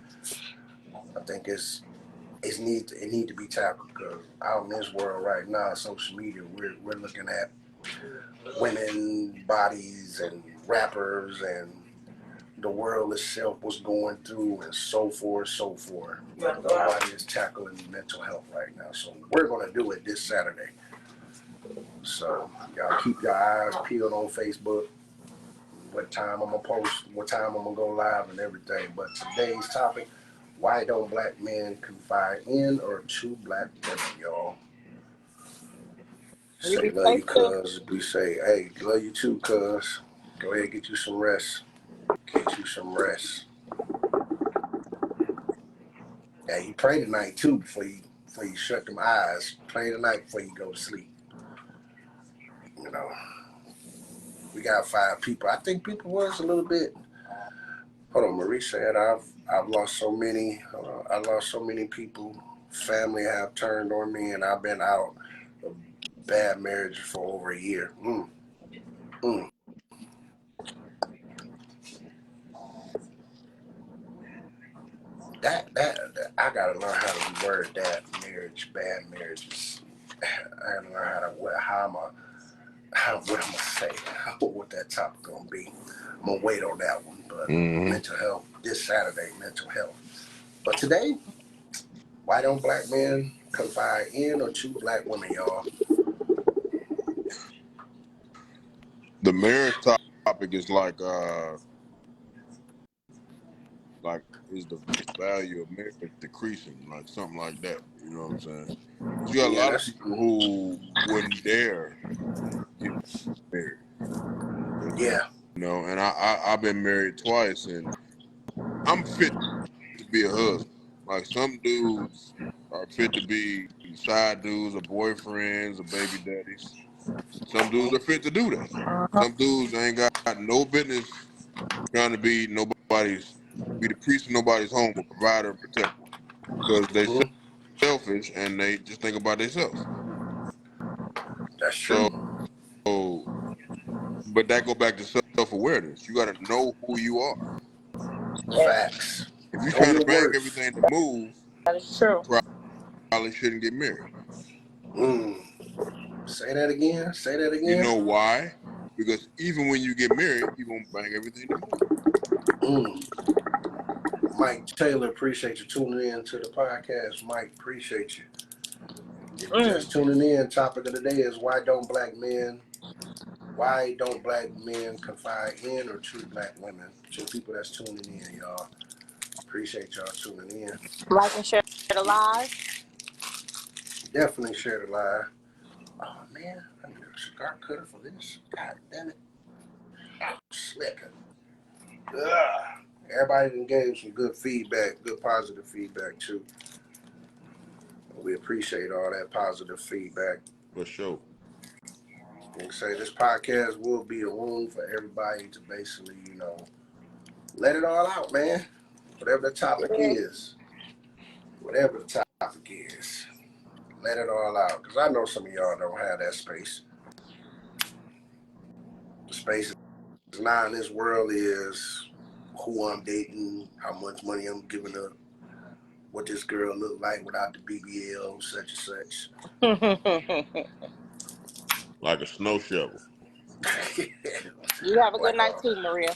I think it need to be tackled because out in this world right now, social media, we're looking at women bodies and rappers and the world itself was going through and so forth. But nobody is tackling mental health right now. So we're gonna do it this Saturday. So y'all keep your eyes peeled on Facebook. What time I'm gonna post, what time I'm gonna go live and everything. But today's topic, why don't black men confide in or to black women, y'all? you Say be love safe you, too. cuz. We say, hey, love you too, cuz. Go ahead, get you some rest. Get you some rest. Yeah, you pray tonight too before you shut them eyes. Pray tonight before you go to sleep. You know, we got 5 people. I think people was a little bit. Hold on, Marie said I've lost so many. I lost so many people. Family have turned on me, and I've been out of bad marriage for over a year. Mm. That I gotta learn how to reword that marriage, bad marriages. I gotta learn what I'm gonna say, what that topic gonna be. I'm gonna wait on that one. But mental health this Saturday, mental health. But today, why don't black men confide in or to black women, y'all? The marriage topic is like is the value of marriage decreasing, like something like that. You know what I'm saying? Because you got a Yeah, lot of that's people who wouldn't dare get married. You yeah, know, and I've been married twice, and I'm fit to be a husband. Like some dudes are fit to be side dudes or boyfriends or baby daddies. Some dudes are fit to do that. Some dudes ain't got no business trying to be the priest of nobody's home or provider and protector because they selfish and they just think about themselves. That's true. So, but that go back to self-awareness. You got to know who you are. Facts. If you're Know trying to your bang worth. everything to move, That is true. you probably shouldn't get married. Say that again. Say that You again. know why? Because even when you get married, you're going to bang everything to move. Mike Taylor, appreciate you tuning in to the podcast. Mike, appreciate you. If you're just tuning in, topic of the day is why don't black men confide in or to black women? To people that's tuning in, y'all. Appreciate y'all tuning in. Like and share the live. Definitely share the live. Oh man, I need a cigar cutter for this. God damn it. Slicker. Ugh. Everybody done gave some good feedback, good positive feedback too. We appreciate all that positive feedback. For sure. Like I say, this podcast will be a room for everybody to basically, let it all out, man. Whatever the topic is. Whatever the topic is. Let it all out. Because I know some of y'all don't have that space. The space now in this world is who I'm dating, how much money I'm giving up, what this girl look like without the BBL, such and such. Like a snow shovel. You have a good like night too, Maria.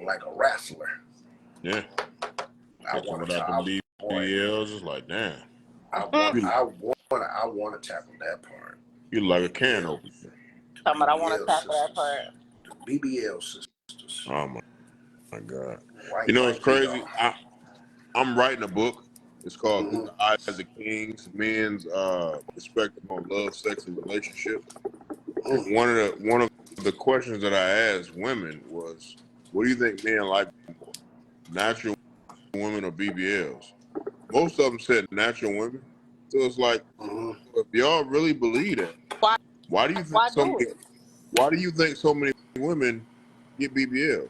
like a wrestler. Yeah. I Catching want without them to BBLs, it's like, damn. I want to tackle that part. You like a can opener. Talking about I want to BBL tackle that part. The BBL sisters. Oh my God. White You know might it's be crazy? I'm writing a book. It's called Through the Eyes of Kings, Men's Perspective on Love, Sex, and Relationships. And one of the questions that I asked women was, what do you think men like more? Natural women or BBLs? Most of them said natural women. So it's like, if y'all really believe that, why do you think so many women get BBLs?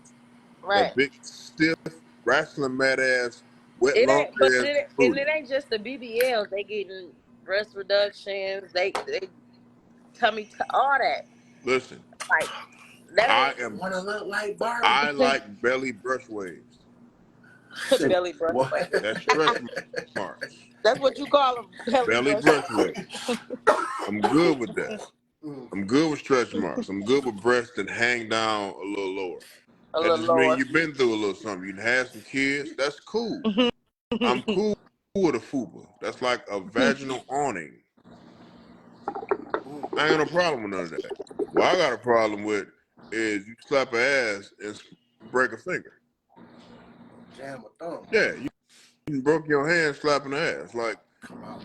Right. That big, stiff, wrestling mad ass, wet It ain't, but laundry ass it booty. ain't just the BBLs. They getting breast reductions. They tummy, all that. Listen, Like that I want to look like Barbie. like belly brush waves. ain't belly brush waves. That's stretch marks. That's what you call them, Belly brush waves. I'm good with that. I'm good with stretch marks. I'm good with breasts that hang down a little lower. That just means you've been through a little something. You had some kids. That's cool. I'm cool with a fupa. That's like a vaginal awning. I ain't got no problem with none of that. What I got a problem with is you slap her ass and break a finger. Jam a thumb. Yeah, you broke your hand slapping her ass. Like, Come out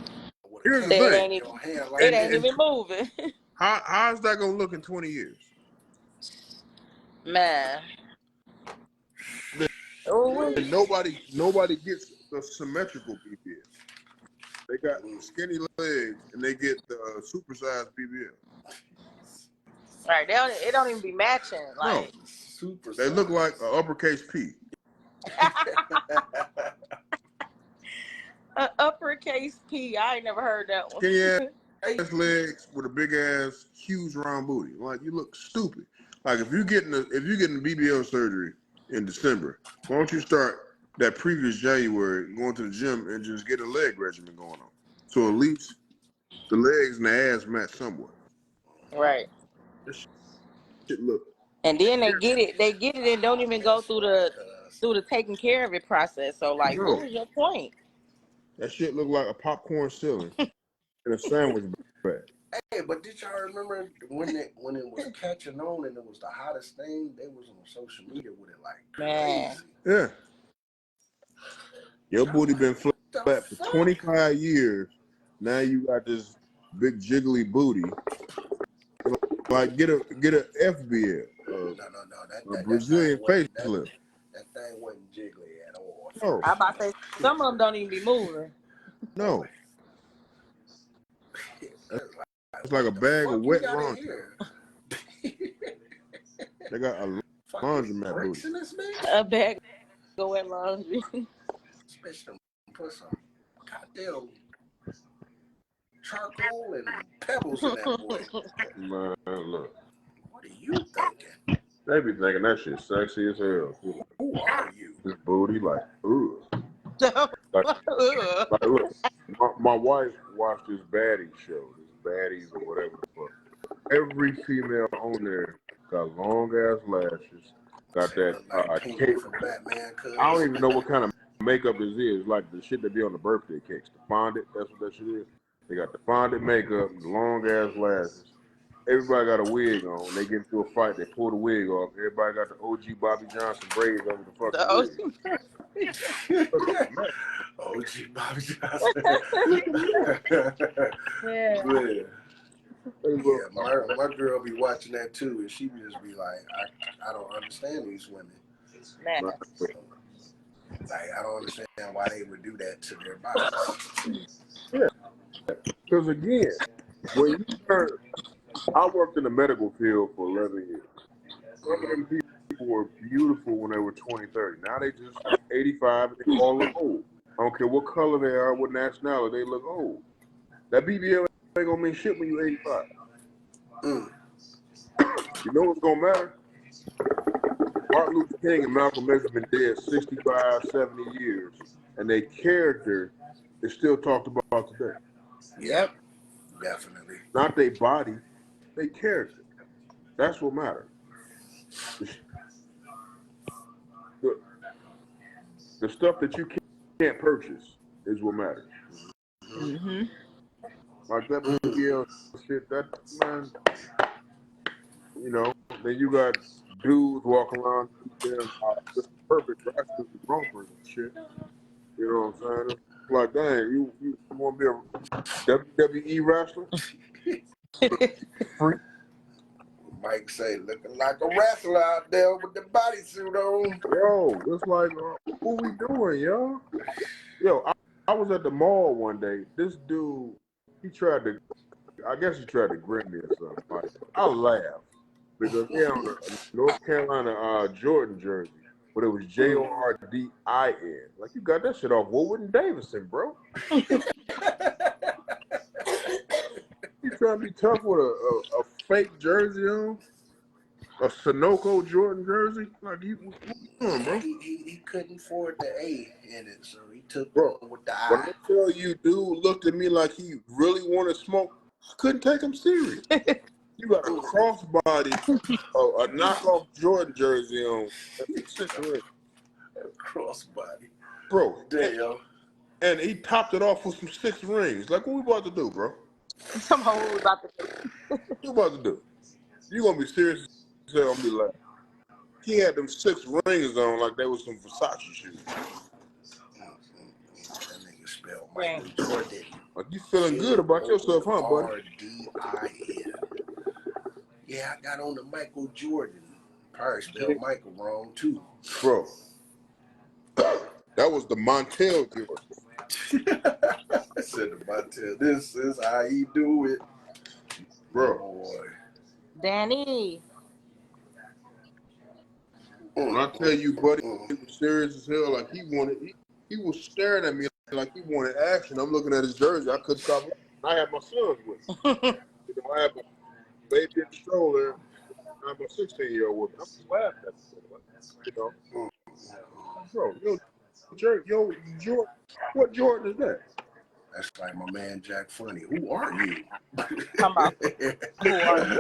with here's the It thing. ain't even moving. How's that gonna look in 20 years? Man. And nobody gets the symmetrical BBL. They got skinny legs and they get the supersized BBL. Right. It don't even be matching. Like no, they look like an uppercase P. An uppercase P. I ain't never heard that one. Skinny ass legs with a big ass, huge round booty. Like, you look stupid. Like, if you're getting BBL surgery in December, why don't you start that previous January going to the gym and just get a leg regimen going on? So at least the legs and the ass match somewhat. Right. This shit look. And then they get it and don't even go through the taking care of it process. So like, what was your point? That shit look like a popcorn ceiling in a sandwich bag. Hey, but did y'all remember when it was catching on and it was the hottest thing? They was on social media with it like crazy. Yeah. Your booty been flat for 25 years. Now you got this big jiggly booty. Like, get a FBL. No. A Brazilian facelift. That thing wasn't jiggly at all. No. I'm about to say some of them don't even be moving. No. It's like a the bag fuck of we wet got in laundry. here? They got a Fucking laundromat bricks booty. in this bitch? A bag of wet laundry. This bitch done put some goddamn charcoal and pebbles in that boy. Man, look. What are you thinking? They be thinking that shit sexy as hell. Who are you? This booty, like, ooh. Like, look, my wife watched this baddie show, this baddies or whatever the fuck. Every female on there got long ass lashes, got Say that look like Pinky cake. from Batman, cuz. I don't even know what kind of makeup this is. Like the shit that be on the birthday cakes. The fondant, that's what that shit is. They got the fondant makeup, long ass lashes. Everybody got a wig on. They get into a fight, they pull the wig off. Everybody got the OG Bobby Johnson braids over the fucking wig. OG Bobby Johnson. Yeah. Yeah. Hey, Yeah, look, my girl be watching that too, and she just be like, I don't understand these women. Man. Like, I don't understand why they would do that to their bodies. yeah, because again, when you turn, I worked in the medical field for 11 years. Some of them people were beautiful when they were 20, 30. Now they just 85 and they all look old. I don't care what color they are, what nationality, they look old. That BBL ain't gonna mean shit when you're 85. You know what's gonna matter? Martin Luther King and Malcolm X have been dead 65, 70 years, and their character is still talked about today. Yep, definitely. Not their body, their character. That's what matters. The stuff that you can't purchase is what matters. Mm-hmm. Like that BBL shit, that, man, you know, then you got dudes walking around them, just perfect wrestlers with rompers and shit. You know what I'm saying? It's like, dang, you want to be a WWE wrestler? Freak. Mike say, looking like a wrestler out there with the bodysuit on. Yo, it's like, what we doing, yo? Yo, I was at the mall one day. This dude, I guess he tried to grin me or something. Like, I laughed because he had on a North Carolina Jordan jersey, but it was Jordin. Like, you got that shit off Woodward and Davidson, bro. You trying to be tough with a fake jersey on? A Sunoco Jordan jersey? Like, what you doing, bro? He couldn't afford the A in it, so he took Bro, one with the when I. I tell you, dude looked at me like he really wanted to smoke, I couldn't take him serious. You got a crossbody, a knockoff Jordan jersey on, and some 6 rings. Crossbody. Bro, Damn. and he topped it off with some 6 rings. Like, what we about to do, bro? Some hoes about to do. What you about to do? You gonna be serious as hell and be like, he had them 6 rings on like they was some Versace shoes. That nigga spelled Michael Jordan. Like, you feeling good about yourself, huh, buddy? Jordin. Yeah, I got on the Michael Jordan. Probably spelled Michael wrong too. Bro, that was the Montel Jordan. I said to Montel, this is how he do it. Bro. Boy. Danny. When I tell you, buddy, he was serious as hell. Like, he was staring at me like he wanted action. I'm looking at his jersey. I couldn't stop laughing. I had my sons with me. You know, I had my baby in the stroller. I had my 16-year-old with me. I'm just laughing at him. You know, bro, Jordan, what Jordan is that? That's like my man Jack Funny. Who are you? Come on. Who are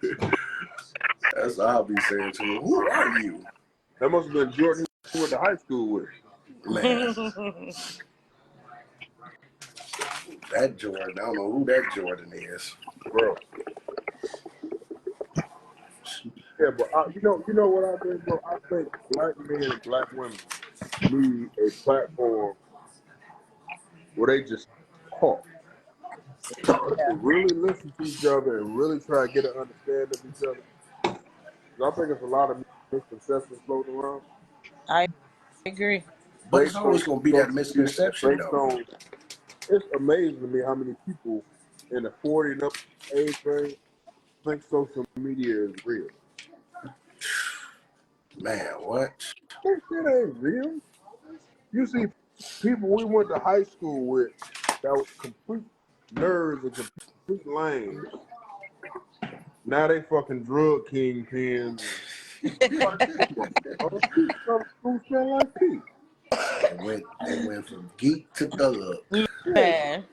you? That's what I'll be saying to him. Who are you? That must have been Jordan he went to high school with. Man. That Jordan, I don't know who that Jordan is. Bro. Yeah, but you know what I think, bro? I think black men and black women need a platform where they just talk. They really listen to each other and really try to get an understanding of each other. I think there's a lot of misconceptions floating around. I agree. But it's always going to be that misconception, though. It's amazing to me how many people in the 40 and up age range think social media is real. Man, what? That shit ain't real. You see people we went to high school with that was complete nerds and complete lames. Now they fucking drug kingpins and like, come on, school smell like pee. They went from geek to thug. Yeah, Man,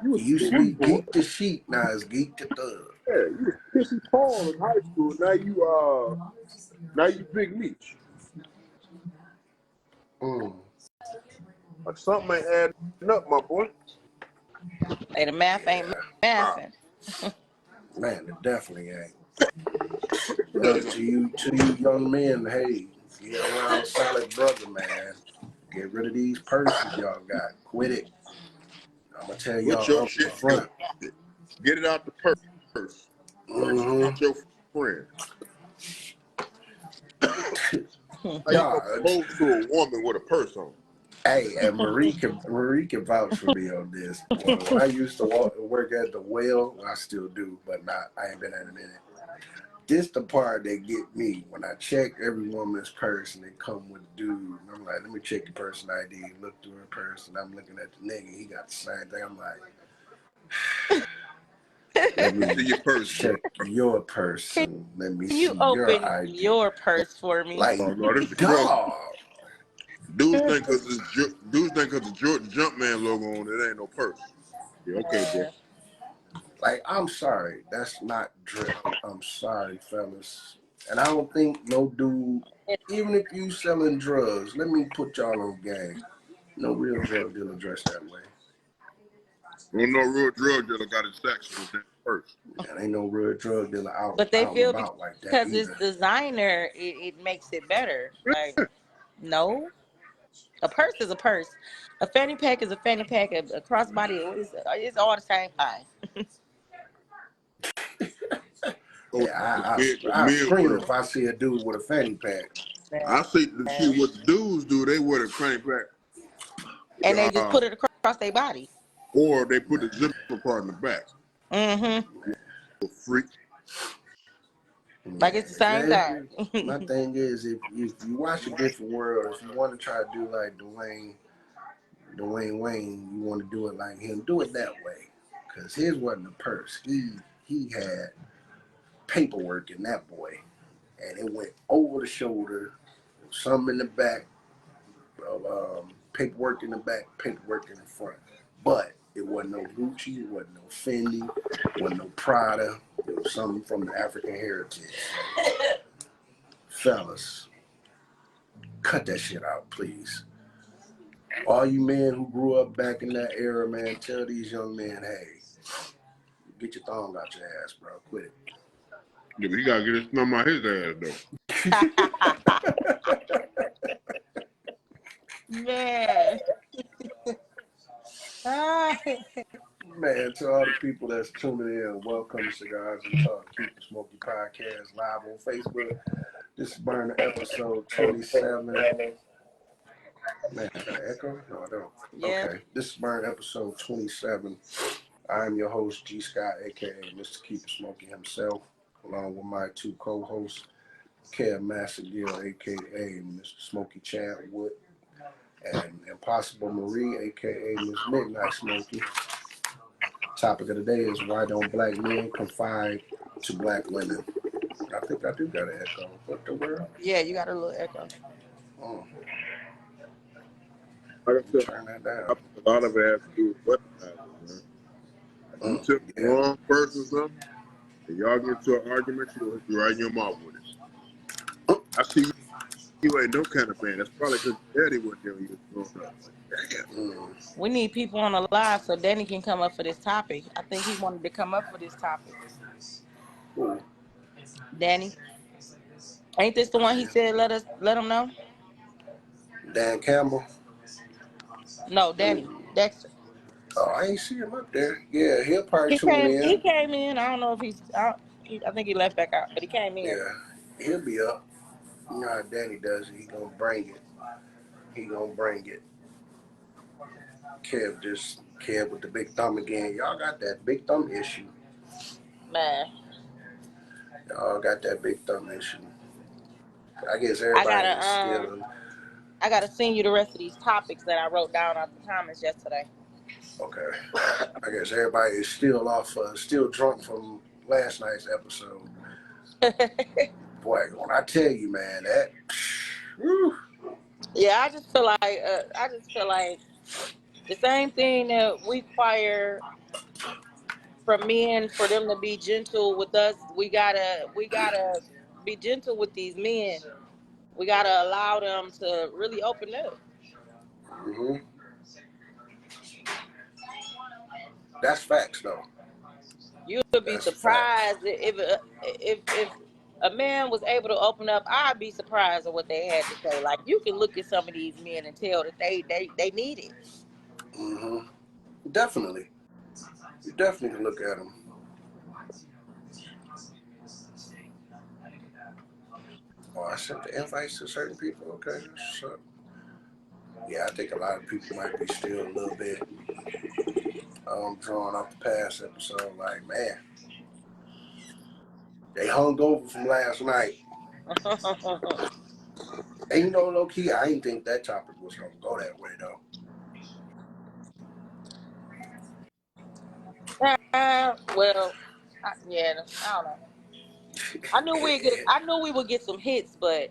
you It was used to sweet be boy. geek to sheep, now it's geek to thug. Yeah, you was pissy Paul in high school. Now you big Meech. Mm. Like something ain't adding up, my boy. hey, the math ain't Yeah, Ah, mathing. man, it definitely ain't. Well, shit. to you young men, hey, get around a solid brother, man. Get rid of these purses y'all got. Quit it. I'm gonna tell Put your y'all up shit, front. get it out the purse. Purse Mm-hmm. not your friend. How you gonna Dog. propose to a woman with a purse on? Hey, and Marie can vouch for me on this. Well, when I used to work at the well, I still do, but not. I ain't been at it in a minute. This the part that get me when I check every woman's purse and they come with a dude. And I'm like, let me check your person ID. Look through her purse, and I'm looking at the nigga. He got the same thing. I'm like, let Let me me see your purse, bro. check your purse Can and let me you see your open ID. your purse for me? Like, Oh no, this is the wrong. dog. Dudes think cause the Jordan Jumpman logo on it ain't no purse. Yeah, okay, bro. Man. Like, I'm sorry, that's not drip. I'm sorry, fellas. And I don't think no dude, even if you selling drugs, let me put y'all on game. No real drug dealer dressed that way. Well, no real drug dealer got his sex with that purse. And ain't no real drug dealer But they out and feel about like that because it's either. designer, it makes it better. Like, no, a purse is a purse. A fanny pack is a fanny pack. A crossbody it's all the same pie. Oh, Yeah, the I mid scream world. if I see a dude with a fanny pack. I Man. see what the dudes do. They wear the crank back, And they just uh, put it across their body. or they put Man, the zipper part in the back. Mm-hmm. Freak. Like it's the same my thing. thing is, if you watch a different world, if you want to try to do like Dwayne Wayne, you want to do it like him, do it that way. Cause his wasn't a purse. He had paperwork in that boy, and it went over the shoulder, some in the back, paperwork in the back, paperwork in the front. But it wasn't no Gucci, it wasn't no Fendi, it wasn't no Prada. It was something from the African heritage. Fellas, cut that shit out, please. All you men who grew up back in that era, man, tell these young men, hey, get your thong out your ass, bro. Quit Yeah, but he gotta get his thumb out his ass though. Man. Ah. Man, to all the people that's tuning in, welcome to Cigars and Talk, Keep the Smoky Podcast live on Facebook. This is Burner episode 27. Man, I got an echo? No, I don't. Yeah. Okay, this is Burner episode 27. I'm your host, G.Scott, aka Mr. Keep the Smoky himself, along with my two co-hosts, Kev Massingille, aka Mr. Smokey Chadwood, and Impossible Marie, aka Miss Midnight Smokey. Topic of the day is why don't black men confide to black women? I think I do got an echo. What the world? Yeah, you got a little echo. Oh, Like let I me said, turn that I down. think a lot of it has to do with weaponizing, man. Like you tip the Yeah. wrong person or something, and y'all get into an argument, she gonna hit you right in your mouth with it. I see you ain't no kind of man. That's probably because your daddy wasn't there when you was growing up. Like, damn. We need people on the live so Danny can come up for this topic. I think he wanted to come up for this topic. Ooh. Danny, ain't this the one he said let him know? Dan Campbell. No, Danny Dexter. Oh, I ain't see him up there. Yeah, he'll probably He tune came. He in. came in. I don't know if I think he left back out, but he came in. Yeah, he'll be up. You know how Danny does it. He gonna bring it. He gonna bring it. Kev just Kid with the big thumb again. Y'all got that big thumb issue. Man, Y'all got that big thumb issue. I guess I everybody gotta is still I gotta send you the rest of these topics that I wrote down out the comments yesterday. okay. I guess everybody is still off, still drunk from last night's episode. Boy, when I tell you, man, that. Whew. Yeah, I just feel like the same thing that we require from men for them to be gentle with us. We gotta be gentle with these men. We gotta allow them to really open up. Mm-hmm. That's facts, though. You would be That's facts. surprised if a man was able to open up. I'd be surprised at what they had to say. Like you can look at some of these men and tell that they need it. Mm-hmm. Definitely. You definitely can look at them. Oh, I sent the invites to certain people. Okay, so yeah, I think a lot of people might be still a little bit drawn off the past episode. Like, man, they hung over from last night. And you know, low key, I didn't think that topic was gonna go that way though. Well, yeah, I don't know. I knew we would get some hits, but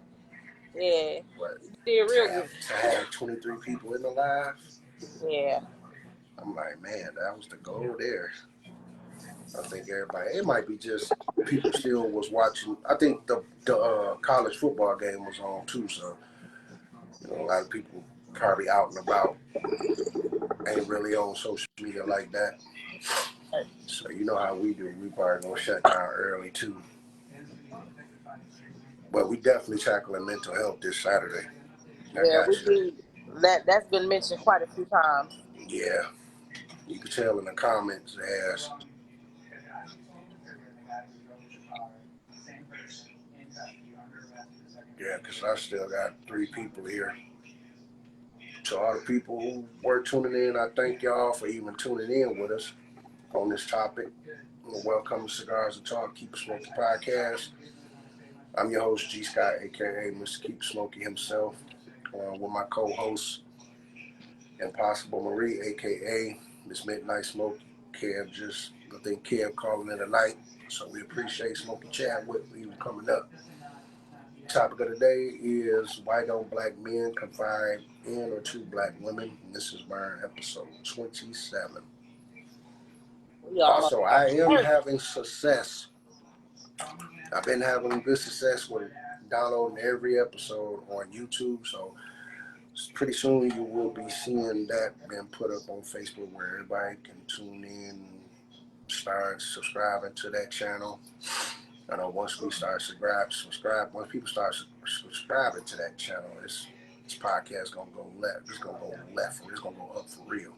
yeah, But we did real good. to have 23 people in the live, Yeah, I'm like, man, that was the goal there. I think everybody, it might be just people still was watching. I think the college football game was on too, so you know, a lot of people probably out and about, ain't really on social media like that. So you know how we do. We probably gonna shut down early too. But we definitely tackling mental health this Saturday. I yeah, we got you. did. That's been mentioned quite a few times. Yeah, you can tell in the comments as yeah, because I still got 3 people here. To all the people who were tuning in, I thank y'all for even tuning in with us on this topic. Welcome to Cigars and Talk, Keep It Smoky podcast. I'm your host, G.Scott, aka Mr. Keep It Smoky himself, with my co-host, Impossible Marie, aka Miss Midnight Smoke. I think Kev calling it a night. So we appreciate Smoky Chad with even coming up. Topic of the day is why don't black men confide in or to black women? And this is Burn episode 27. We almost Also, at I am 30. having success. I've been having good success with downloading every episode on YouTube. So pretty soon you will be seeing that being put up on Facebook where everybody can tune in and start subscribing to that channel. I know once we start once people start subscribing to that channel, this podcast gonna go left. It's gonna go left. It's gonna go up for real.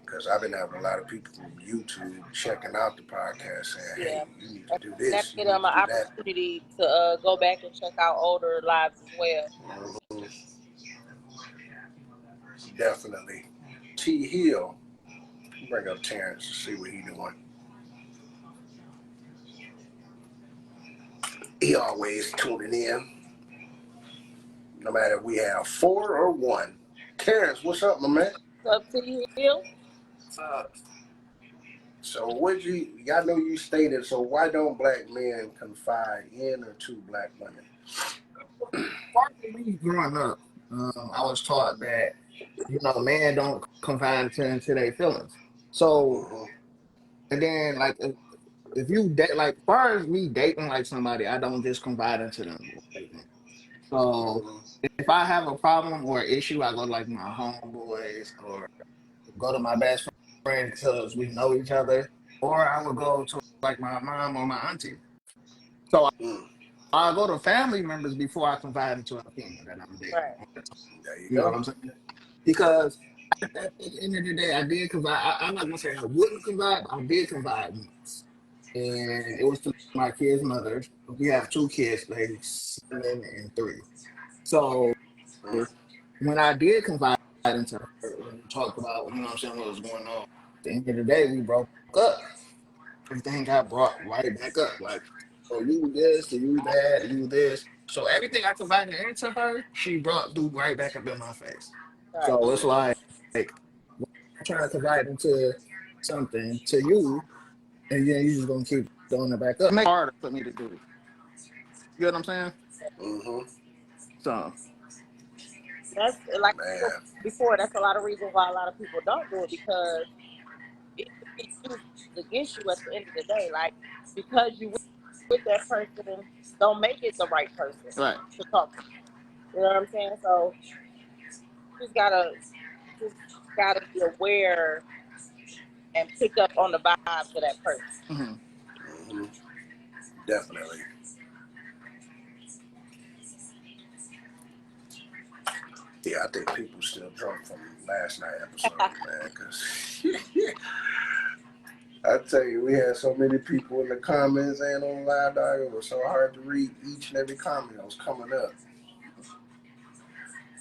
Because I've been having a lot of people from YouTube checking out the podcast saying, Yeah, "Hey, you need to and do that this. You give them need to an do that." opportunity to go back and check out older lives as well. Mm-hmm. Definitely. T Hill, bring up Terrence to see what he doing. He always tuning in, no matter if we have 4 or 1. Terrence, what's up, my man? Up to you. So I know you stated, so why don't black men confide in or to black women? Part of me growing up, I was taught that men don't confide into their feelings. So, Mm-hmm. and then like if you date, like, as far as me dating like somebody, I don't just confide into them. So Mm-hmm. if I have a problem or issue, I go to like my homeboys or go to my best friend because we know each other, or I would go to like my mom or my auntie. So Mm. I go to family members before I confide into a female that I'm dating. Right. There you You know what go. I'm saying? Because at the end of the day, I did confide. I'm not gonna say I wouldn't confide, but I did confide once, and it was to my kid's mother. We have 2 kids, like 7 and 3. So Mm. when I did confide into her and we talked about, you know what I'm saying, what was going on. At the end of the day, we broke up. Everything got brought right back up. Like, oh, you this, and you that, and you this. So everything I confided into her, she brought through right back up in my face. Right. So it's like I'm trying to confide into something to you, and then you just gonna keep throwing it back up. Make it harder for me to do. You know what I'm saying? Mm-hmm. So, That's like I said Man. before. That's a lot of reasons why a lot of people don't do it because it could be used against you at the end of the day. Like because you with that person, don't make it the right person right. to talk to. You know what I'm saying? So just gotta be aware and pick up on the vibes of that person. Mm-hmm. Mm-hmm. Definitely. Yeah, I think people still drunk from last night episode, man. Cause I tell you, we had so many people in the comments and on live dog. It was so hard to read each and every comment that was coming up.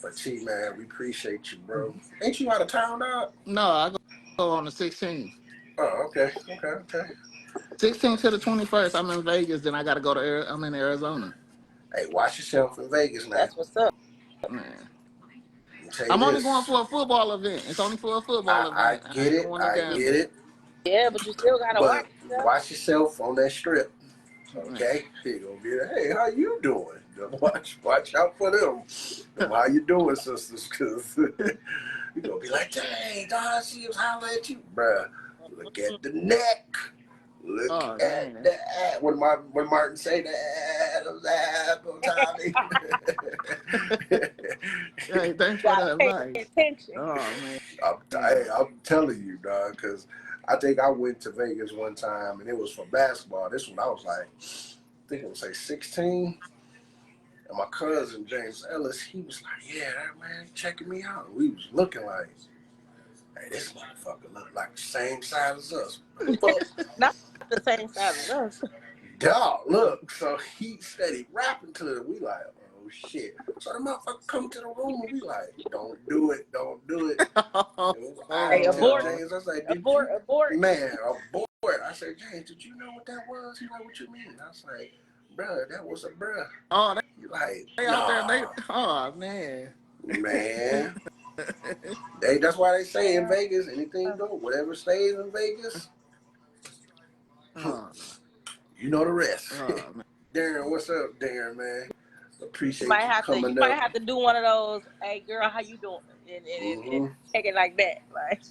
But T, man, we appreciate you, bro. Ain't you out of town, dog? No, I go on the 16th. Oh, okay, okay. 16th to the 21st, I'm in Vegas. Then I got to go to. I'm in Arizona. Hey, watch yourself in Vegas, man. That's what's up. Man, Let me tell you I'm only going this. for a football event. It's only for a football I event. I get ain't it, going to I get gamble. it. Yeah, but you still gotta watch But yourself. watch yourself on that strip. Man. Okay? You gonna be like, hey, how you doing? Watch out for them. How you doing, sisters? Because you gonna be like, dang, dog, she was hollering at you. Bruh, look at the neck. Look Oh at man. that. When Martin say that, apple Tommy. Hey, thanks for Gotta that pay advice. attention. Oh man. I'm telling you, dog, because I think I went to Vegas one time and it was for basketball. This one I was like, I think it was like 16. And my cousin James Ellis, he was like, yeah, that man checking me out. We was looking like, hey, this motherfucker look like the same size as us. Fuck. Not the same size as us. Dog, look. So he steady rapping to it. We like, oh shit. So the motherfucker come to the room and we like, don't do it. I Hey, had to tell abort, Oh, James, I was like, did abort, you, abort. man, abort. I said, James, did you know what that was? He like, what you mean? I was like, bruh, that was a bruh. oh, He like, they out there. nah, Oh man. man. That's why they say in Vegas, anything go, whatever stays in Vegas, Oh, you know the rest. oh man. Darren, what's up, Darren, man? You Appreciate might you have to, coming up. do one of those. Hey, girl, how you doing? And Mm-hmm. take it like that, like.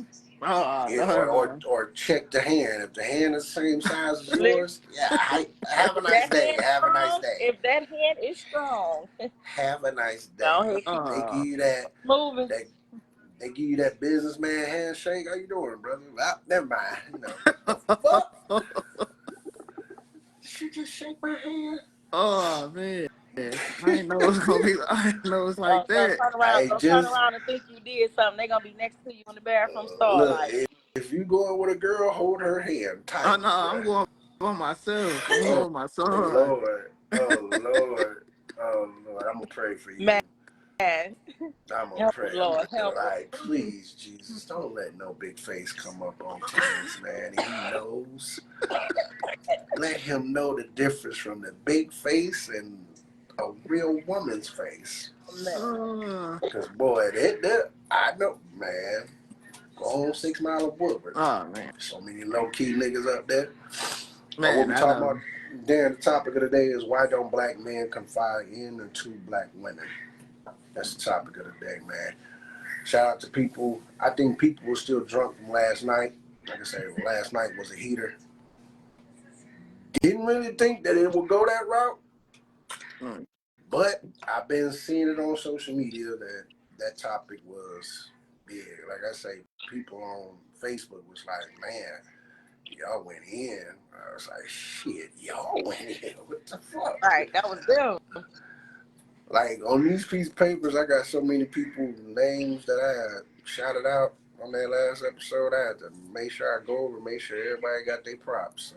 Oh, Yeah, no. or check the hand. If the hand is the same size as Listen, yours, yeah, have a if nice that day. hand is Have a nice strong, day. don't Have a nice day. ahead, keep They give Oh, you that. moving. They give you that businessman handshake. How you doing, brother? Well, never mind. You know the fuck? Did you just shake my hand? oh man. I didn't know it was gonna be. I didn't know it's like Don't that. turn around. I Don't turn just around and think you did something. They're gonna be next to you in the bathroom stall, look. like. If you going with a girl, hold her hand Oh tight, no, I'm bruh. going for myself. I'm Oh going with my son. Lord, oh Lord, oh Lord. I'm gonna pray for you. Man, I'm gonna help us, pray. I'm Lord, gonna help us. like, please, Jesus, don't let no big face come up on Terrence, man. He knows. Let him know the difference from the big face and a real woman's face. Man, Cause boy, I know, man. Go on 6 Mile of Woodward. oh man, So many low key niggas up there. But what man, we I talking know. about, Dan? The topic of the day is why don't black men confide in the two black women? That's the topic of the day, man. Shout out to people. I think people were still drunk from last night. Like I said, last night was a heater. Didn't really think that it would go that route, Mm. but I've been seeing it on social media that topic was big. Like I say, people on Facebook was like, man, y'all went in. I was like, shit, y'all went in. What the fuck? right, that was them. Like on these piece of papers, I got so many people names that I had shouted out on that last episode. I had to make sure I go over, make sure everybody got their props. So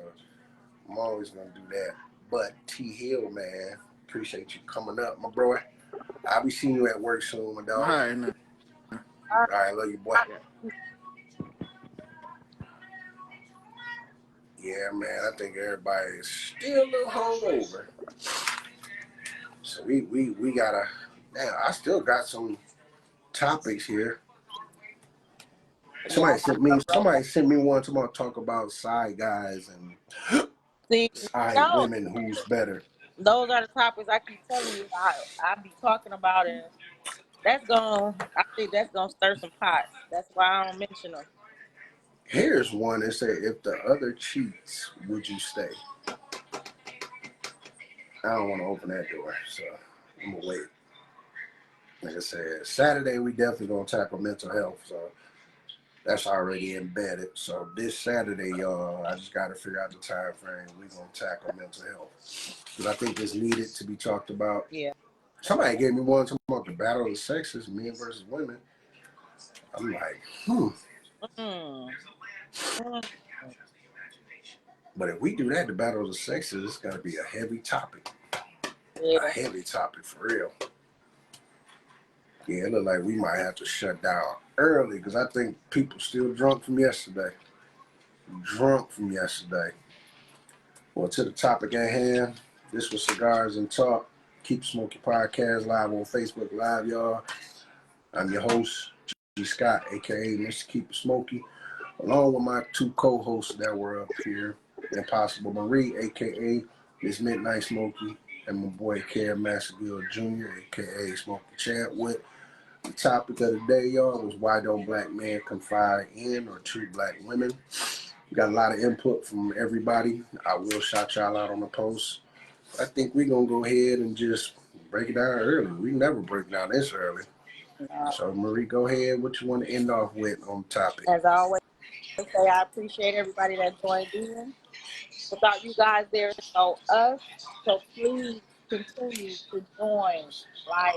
I'm always gonna do that. But T Hill, man, appreciate you coming up, my bro. I'll be seeing you at work soon, my All dog. right, now. All right, love you, boy. Yeah, man, I think everybody is still a little hungover. So we gotta. Damn, I still got some topics here. Yeah. Somebody sent me one tomorrow talk about side guys and See, side no, women who's better. those are the topics I keep telling you I be talking about, and I think that's gonna stir some pots. That's why I don't mention them. Here's one that said, if the other cheats, would you stay? I don't want to open that door, so I'm gonna wait. Like I said, Saturday we definitely gonna tackle mental health, so that's already embedded. So this Saturday, y'all, I just gotta figure out the time frame. We gonna tackle mental health because I think it's needed to be talked about. Yeah. Somebody gave me one talking about the battle of the sexes, men versus women. I'm like, Mm. Mm. But if we do that, the battle of the sexes, it's gotta be a heavy topic. A Yeah. heavy topic for real. Yeah, it look like we might have to shut down early because I think people still drunk from yesterday. Well, to the topic at hand, this was Cigars and Talk. Keep Smoking Podcast live on Facebook Live, y'all. I'm your host, G.Scott, aka Mr. Keep It Smoky, along with my two co-hosts that were up here, Impossible Marie, aka Miss Midnight Smokey, and my boy Massingille Jr, aka Smokey Chadwick. The topic of the day, y'all, was why don't black men confide in or treat black women? We got a lot of input from everybody. I will shout y'all out on the post. I think we're going to go ahead and just break it down early. We never break down this early. So, Marie, go ahead. What you want to end off with on the topic? As I always say, I appreciate everybody that joined in. Without you guys, there is no us. So please continue to join, like,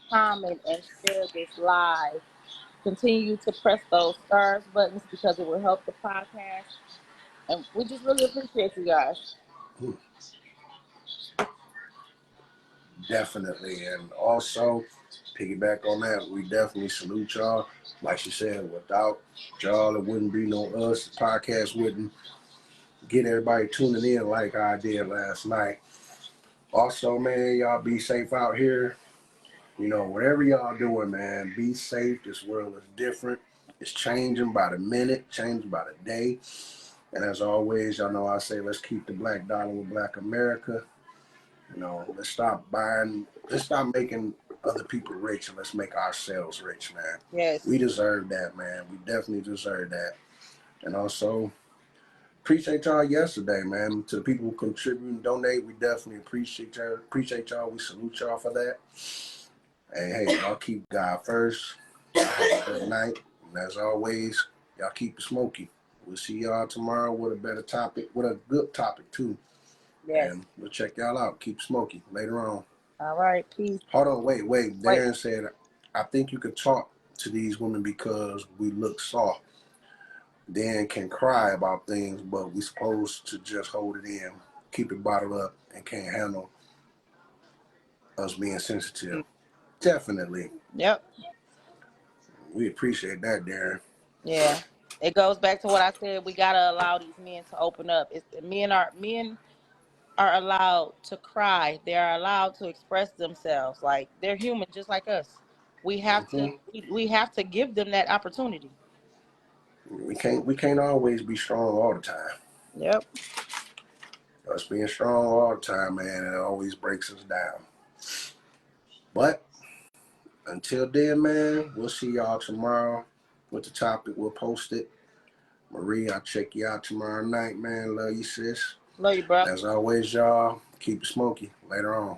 comment, and share this live. Continue to press those stars buttons because it will help the podcast. And we just really appreciate you guys. Definitely. And also, piggyback on that, we definitely salute y'all. Like she said, without y'all, it wouldn't be no us. The podcast wouldn't get everybody tuning in like I did last night. Also, man, y'all be safe out here. You know, whatever y'all doing, man, be safe. This world is different. It's changing by the minute, changing by the day. And as always, y'all know I say, let's keep the black dollar with Black America. You know, let's stop making other people rich, and let's make ourselves rich, man. Yes. We deserve that, man. We definitely deserve that. And also, appreciate y'all yesterday, man. To the people who contribute and donate, we definitely appreciate y'all. We salute y'all for that. And hey, y'all keep God first. Have a good night. And as always, y'all keep it smoky. We'll see y'all tomorrow with a better topic, with a good topic too. Yes. And we'll check y'all out. Keep smoky later on. All right. Peace. Hold on, wait. Darren said, I think you could talk to these women because we look soft. Dan can cry about things, but we supposed to just hold it in, keep it bottled up, and can't handle us being sensitive. Definitely. Yep. We appreciate that, Darren. Yeah. It goes back to what I said. We gotta allow these men to open up. Men are allowed to cry. They are allowed to express themselves. Like they're human, just like us. We have to. We have to give them that opportunity. We can't always be strong all the time. Yep. Us being strong all the time, man, it always breaks us down. But until then, man, we'll see y'all tomorrow with the topic. We'll post it. Marie, I'll check you out tomorrow night, man. Love you, sis. Love you, bro. As always, y'all, keep it smoky. Later on.